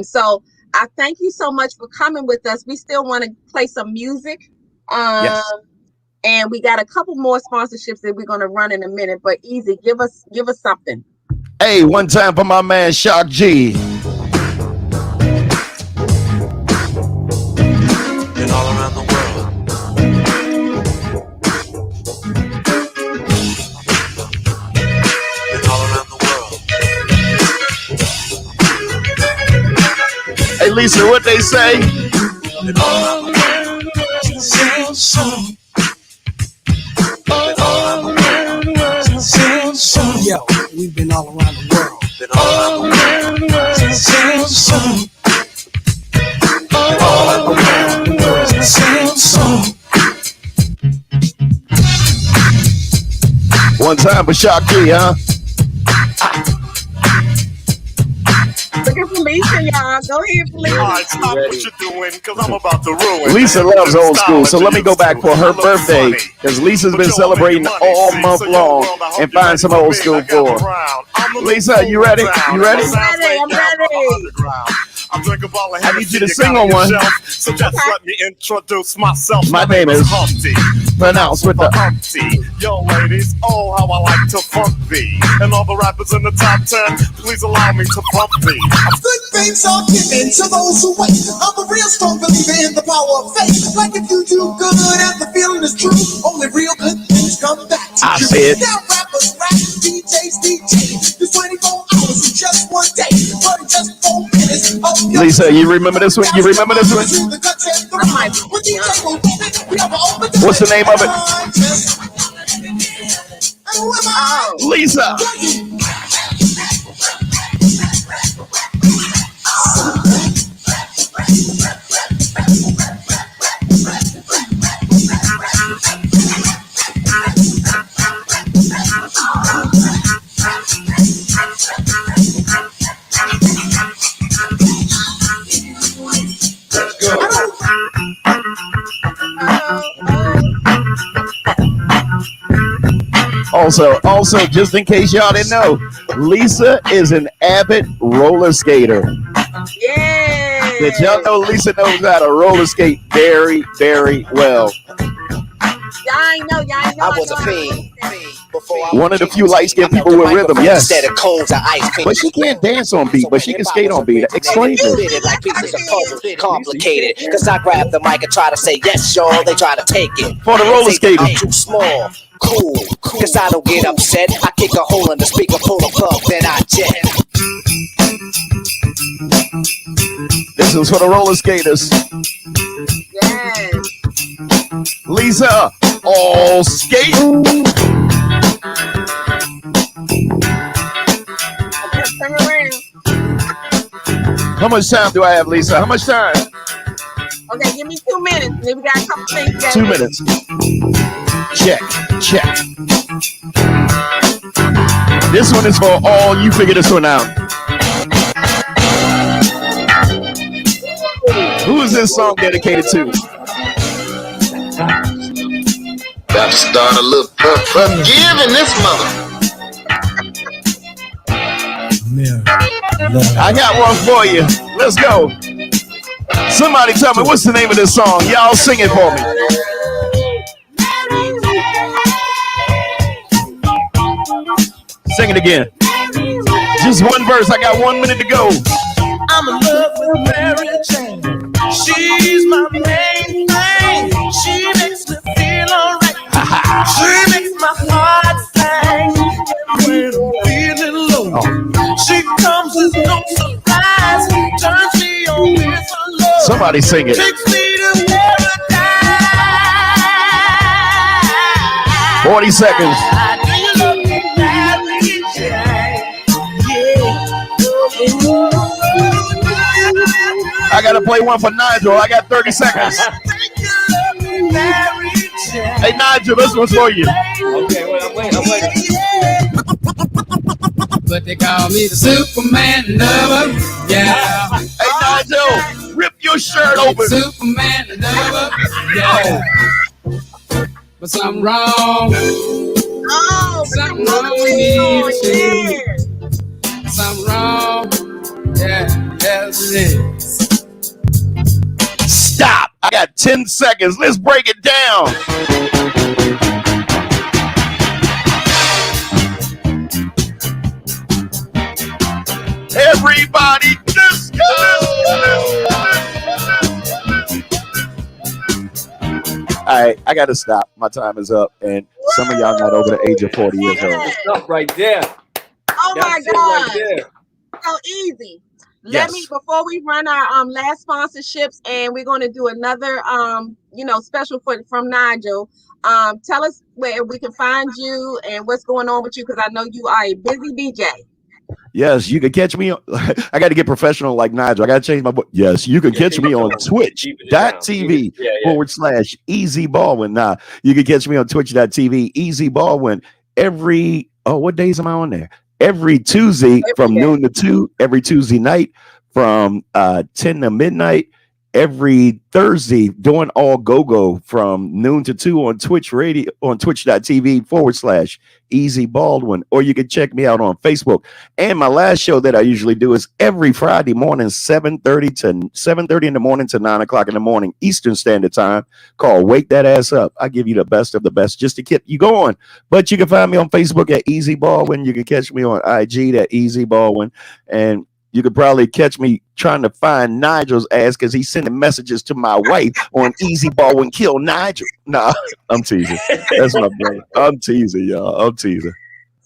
So I thank you so much for coming with us. We still want to play some music. Yes. And we got a couple more sponsorships that we're going to run in a minute, but Ezzy, give us something. Hey, one time for my man Shock G. Been all around the world. Been all around the world. Hey, Lisa, what they say? Been all around the world. Sing song. Yo, we've been all around the world. Been all around the world. Sing song. Been all around the world. Sing song. One time for Shock G, huh? Looking for Lisa, y'all. Go ahead, Lisa. All right, stop what you're doing, because I'm about to ruin. Lisa loves old school, so let me go back for her birthday, because Lisa's been celebrating all month long, and find some old school for her. Lisa, you ready? You ready? I'm ready. I drink a bottle of I need you to sing on one. So just let me introduce myself. My name is Humpty. pronounced with the Humpty. Yo, ladies, oh, how I like to funk thee. And all the rappers in the top 10, please allow me to pump thee. Good things are given to those who wait. I'm a real strong believer in the power of faith. Like if you do good and the feeling is true, only real good things come back to I you. said. Now rappers rap, DJs DJ. There's 24 hours in just one day, but in just 4 minutes. Lisa, you remember this one? You remember this one? What's the name of it? Lisa. Also, just in case y'all didn't know, Lisa is an avid roller skater. Yeah. Did y'all know Lisa knows how to roller skate very, very well? Y'all know. I was a fiend. One of the few light-skinned people with rhythm, yes. But she can't dance on beat, but she can skate on beat. Explain it. Like pieces of puzzle, complicated. Cause I grab the mic and try to say yes, y'all. They try to take it. For the roller skating. I'm too small. Cool. Cause I don't get upset. I kick a hole in the speaker, pull a plug, then I jet. This is for the roller skaters. Yes. Lisa, all skate. Turn around. How much time do I have, Lisa? How much time? Okay, give me 2 minutes. Then we got a couple things. 2 minutes. Check. This one is for all you. Figure this one out. Who is this song dedicated to? Got to start a little giving this mother. I got one for you. Let's go. Somebody tell me what's the name of this song. Y'all sing it for me. Sing it again. Just one verse. I got 1 minute to go. I'm in love with Mary Jane. She's my main thing. She makes me feel alright. She makes my heart sing. And when I'm feeling low, she comes as no surprise. Turns me on with her love. Somebody sing it. Takes me to paradise. 40 seconds. Do you love me, Mary Jane? I gotta play one for Nigel. I got 30 seconds. Hey Nigel, this one's for you. Okay, wait, I'm waiting. The but they call me the Superman lover. Yeah. Hey, Nigel, rip your shirt open. Superman lover. Yeah. But something wrong. Oh, something wrong with me. Something wrong. Yeah, yes it is. Stop. I got 10 seconds. Let's break it down. Everybody disco. All right, I got to stop. My time is up, and some of y'all not over the age of 40 years old. Stop right there. Oh my That's it God. right there. So easy. Let Yes. me, before we run our last sponsorships, and we're going to do another special from Nigel. Tell us where we can find you and what's going on with you, because I know you are a busy DJ. Yes, you can catch me. I got to get professional like Nigel. I got to change my voice. Yes, you can catch me on twitch.tv / Easy Baldwin. Nah, you can catch me on twitch.tv Easy Baldwin every, what days am I on there? Every Tuesday from noon to 2, every Tuesday night from 10 to midnight, every Thursday doing all go from noon to 2 on Twitch radio, on twitch.tv / Easy Baldwin, or you can check me out on Facebook. And my last show that I usually do is every Friday morning, 7:30 in the morning to 9 o'clock in the morning Eastern Standard Time, called Wake That Ass Up. I give you the best of the best just to keep you going. But you can find me on Facebook at Easy Baldwin. You can catch me on IG at Easy Baldwin, and you could probably catch me trying to find Nigel's ass because he's sending messages to my wife on Easy Baldwin Kill Nigel. Nah, I'm teasing. That's my brother. I'm teasing, y'all. I'm teasing.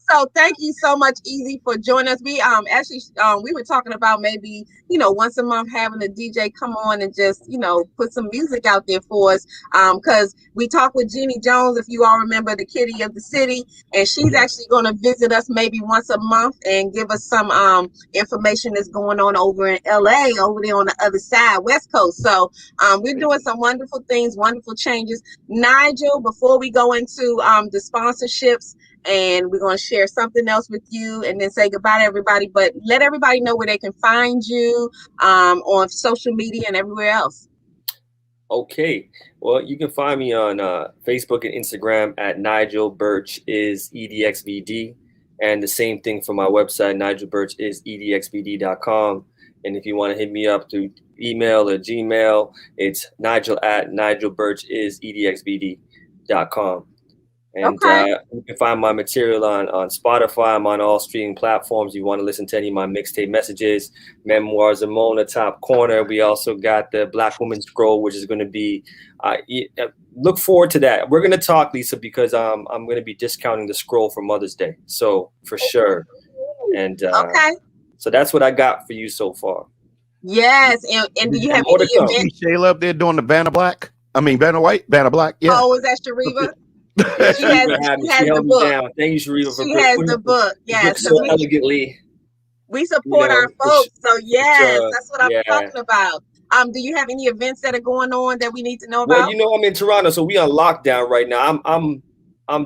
So thank you so much, Ezzy, for joining us. We actually we were talking about maybe once a month having a DJ come on and just put some music out there for us, because we talked with Jeannie Jones, if you all remember, the kitty of the city, and she's actually going to visit us maybe once a month and give us some information that's going on over in LA, over there on the other side, West Coast. So we're doing some wonderful things, wonderful changes. Nigel, before we go into the sponsorships, and we're going to share something else with you and then say goodbye to everybody, but let everybody know where they can find you on social media and everywhere else. Okay, well, you can find me on Facebook and Instagram at Nigel Birch is EDXVD, and the same thing for my website, NigelBirchIsEDXVD.com. And if you want to hit me up through email or Gmail, it's Nigel at NigelBirchIsEDXVD.com. And you can find my material on Spotify. I'm on all streaming platforms. You want to listen to any of my mixtape messages, Memoirs of Mona, Top Corner. We also got the Black Woman Scroll, which is going to be, look forward to that. We're going to talk, Lisa, because I'm going to be discounting the scroll for Mother's Day. So for sure. And so that's what I got for you so far. Yes. And do you have any events? Shayla up there doing the Vanna Black? I mean, Vanna White? Vanna Black? Yeah. Oh, is that Shariva? She has the book. Thank you, Shariva, for she has the book. Yes, so elegantly. We support our folks. So yes, that's what I'm talking about. Do you have any events that are going on that we need to know about? Well, I'm in Toronto, so we on lockdown right now. I'm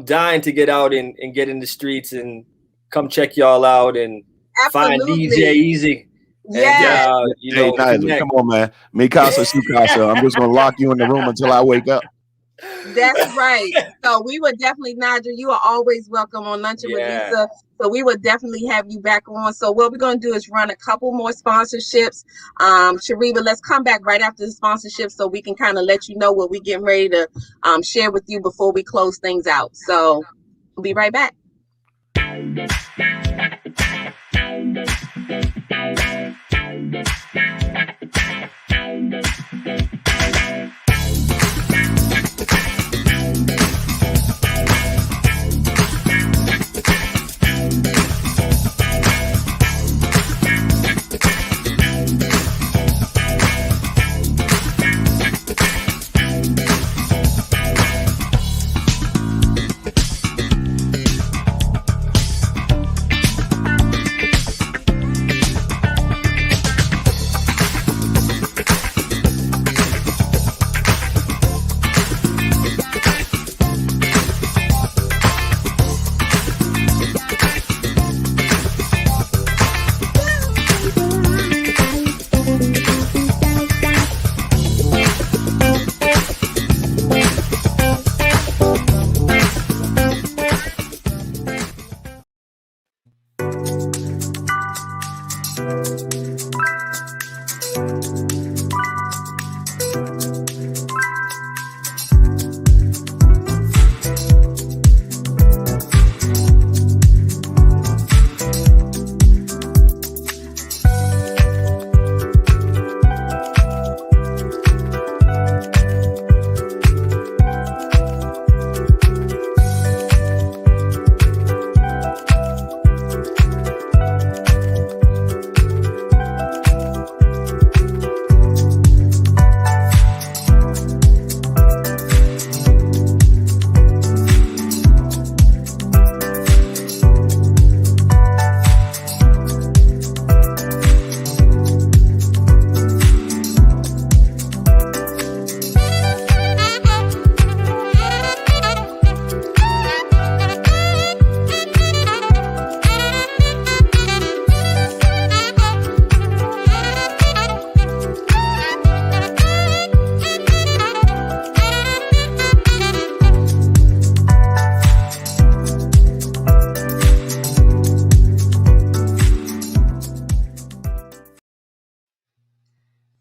dying to get out and get in the streets and come check y'all out and find DJ Ezzy. Yeah. Hey, Nigel, come on, man. Me casa, su casa. I'm just gonna lock you in the room until I wake up. That's right. So we would definitely, Nigel, you are always welcome on Lunchin with Lisa. So we would definitely have you back on. So what we're going to do is run a couple more sponsorships. Shariva, let's come back right after the sponsorship so we can kind of let you know what we're getting ready to share with you before we close things out. So we'll be right back.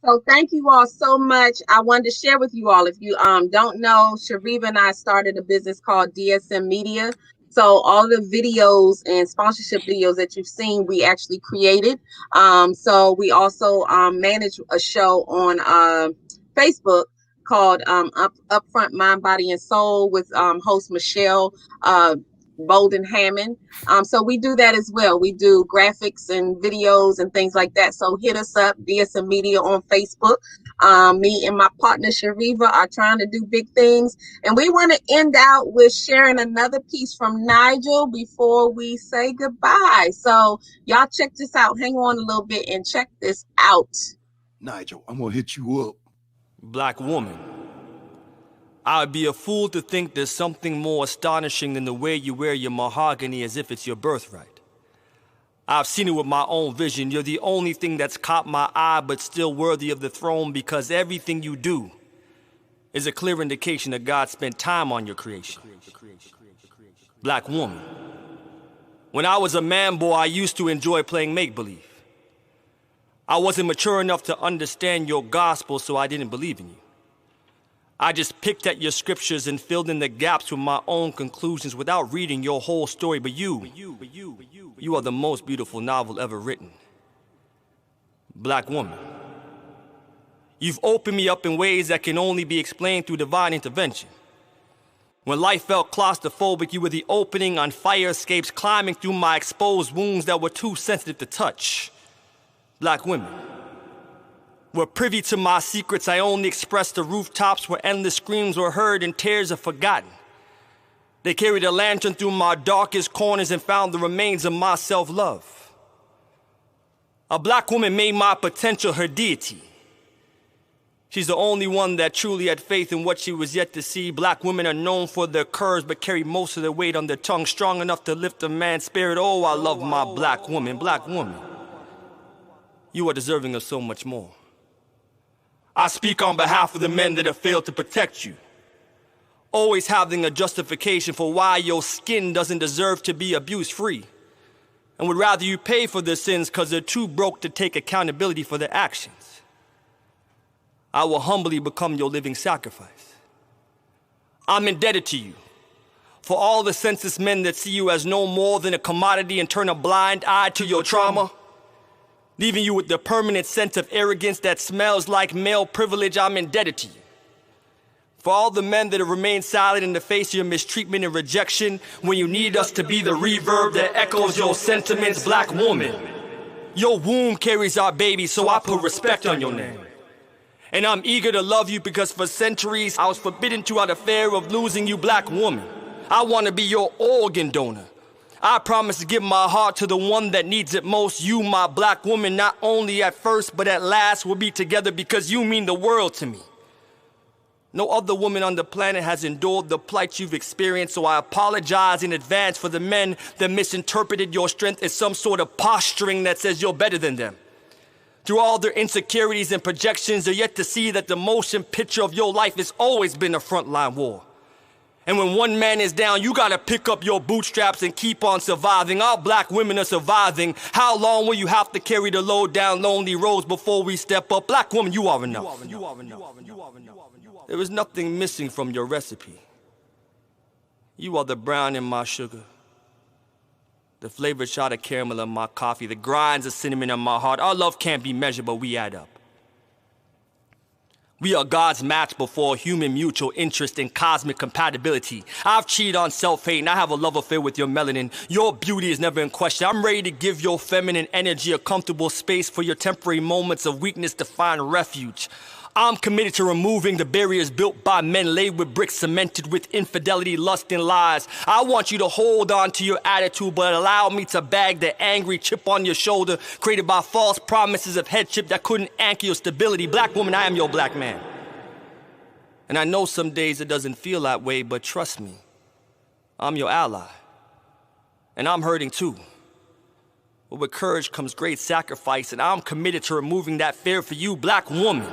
So thank you all so much. I wanted to share with you all. If you don't know, Shariva and I started a business called DSM Media. So all the videos and sponsorship videos that you've seen, we actually created. So we also manage a show on Facebook called Upfront Mind, Body, and Soul with host Michelle Bolden Hammond. So we do that as well. We do graphics and videos and things like that. So hit us up, DSM Media on Facebook. Me and my partner Shariva are trying to do big things. And we want to end out with sharing another piece from Nigel before we say goodbye. So y'all check this out. Hang on a little bit and check this out. Nigel, I'm gonna hit you up. Black woman. I would be a fool to think there's something more astonishing than the way you wear your mahogany as if it's your birthright. I've seen it with my own vision. You're the only thing that's caught my eye but still worthy of the throne, because everything you do is a clear indication that God spent time on your creation. Black woman. When I was a man boy, I used to enjoy playing make-believe. I wasn't mature enough to understand your gospel, so I didn't believe in you. I just picked at your scriptures and filled in the gaps with my own conclusions without reading your whole story. But you are the most beautiful novel ever written. Black woman. You've opened me up in ways that can only be explained through divine intervention. When life felt claustrophobic, you were the opening on fire escapes, climbing through my exposed wounds that were too sensitive to touch. Black women. Were privy to my secrets, I only expressed the rooftops where endless screams were heard and tears are forgotten. They carried a lantern through my darkest corners and found the remains of my self-love. A black woman made my potential her deity. She's the only one that truly had faith in what she was yet to see. Black women are known for their curves but carry most of their weight on their tongue, strong enough to lift a man's spirit. Oh, I love my black woman. Black woman, you are deserving of so much more. I speak on behalf of the men that have failed to protect you, always having a justification for why your skin doesn't deserve to be abuse-free, and would rather you pay for their sins because they're too broke to take accountability for their actions. I will humbly become your living sacrifice. I'm indebted to you for all the senseless men that see you as no more than a commodity and turn a blind eye to your trauma, leaving you with the permanent sense of arrogance that smells like male privilege. I'm indebted to you for all the men that have remained silent in the face of your mistreatment and rejection when you need us to be the reverb that echoes your sentiments. Black woman, your womb carries our baby, so I put respect on your name. And I'm eager to love you because for centuries I was forbidden to out of fear of losing you. Black woman, I want to be your organ donor. I promise to give my heart to the one that needs it most. You, my black woman, not only at first, but at last we'll be together because you mean the world to me. No other woman on the planet has endured the plight you've experienced, so I apologize in advance for the men that misinterpreted your strength as some sort of posturing that says you're better than them. Through all their insecurities and projections, they're yet to see that the motion picture of your life has always been a frontline war. And when one man is down, you gotta pick up your bootstraps and keep on surviving. Our black women are surviving. How long will you have to carry the load down lonely roads before we step up? Black woman, you are enough. There is nothing missing from your recipe. You are the brown in my sugar, the flavored shot of caramel in my coffee, the grinds of cinnamon in my heart. Our love can't be measured, but we add up. We are God's match before human mutual interest and cosmic compatibility. I've cheated on self-hate and I have a love affair with your melanin. Your beauty is never in question. I'm ready to give your feminine energy a comfortable space for your temporary moments of weakness to find refuge. I'm committed to removing the barriers built by men laid with bricks cemented with infidelity, lust, and lies. I want you to hold on to your attitude, but allow me to bag the angry chip on your shoulder created by false promises of headship that couldn't anchor your stability. Black woman, I am your black man. And I know some days it doesn't feel that way, but trust me, I'm your ally. And I'm hurting too. But with courage comes great sacrifice, and I'm committed to removing that fear for you, black woman.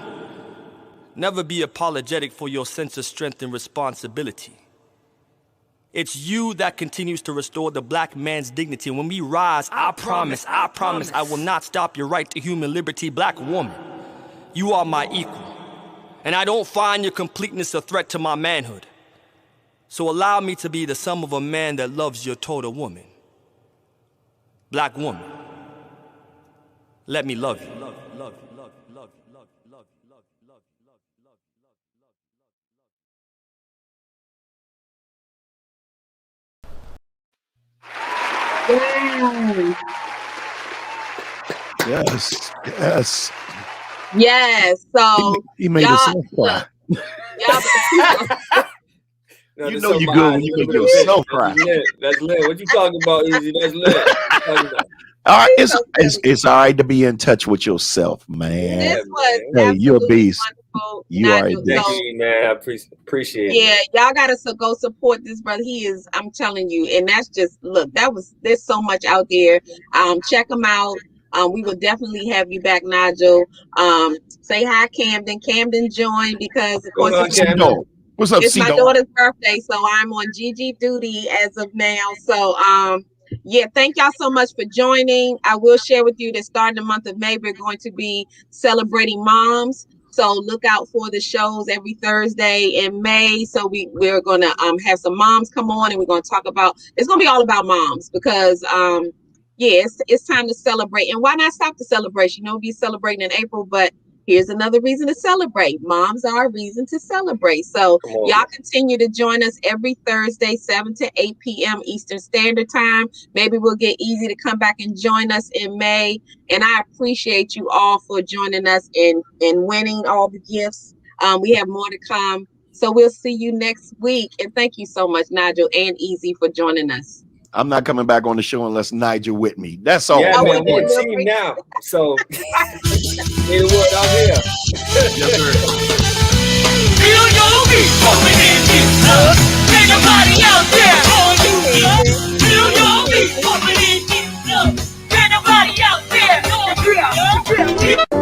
Never be apologetic for your sense of strength and responsibility. It's you that continues to restore the black man's dignity. And when we rise, I promise, I will not stop your right to human liberty, black woman. You are my equal, and I don't find your completeness a threat to my manhood. So allow me to be the sum of a man that loves your total woman. Black woman, let me love you. Yes, yes. Yes. So He made y'all, himself cry. No, You there's know you something good when behind you it. make yourself That's cry. lit. That's lit. What you talking about, Ezzy? That's lit. What you talking about? All right, it's all right to be in touch with yourself, man. This was Hey, you're a absolutely beast. wonderful. You are a Nigel. beast. So Thank you, man. I appreciate yeah, it. y'all gotta go support this brother. He is, I'm telling you, and that's just look, there's so much out there. Check him out. We will definitely have you back, Nigel. Say hi, Camden. Camden joined because of course What's up, it's my C-Dog? daughter's birthday, so I'm on GG duty as of now. So yeah, thank y'all so much for joining. I will share with you that starting the month of May, we're going to be celebrating moms. So look out for the shows every Thursday in May. So we're gonna have some moms come on, and we're gonna talk about, it's gonna be all about moms because yeah, it's time to celebrate. And why not stop the celebration? You know, be celebrating in April, but here's another reason to celebrate. Moms are a reason to celebrate. So y'all continue to join us every Thursday, 7 to 8 p.m. Eastern Standard Time. Maybe we'll get Easy to come back and join us in May. And I appreciate you all for joining us and winning all the gifts. We have more to come. So we'll see you next week. And thank you so much, Nigel and Easy, for joining us. I'm not coming back on the show unless Nigel with me. That's all. Yeah, man, we're a team now. So, hey, what out here? Yes, sir. Feel your beat pumping in this club. Ain't nobody out there on you, club. Feel your beat pumping in this club. Ain't nobody out there on you, club.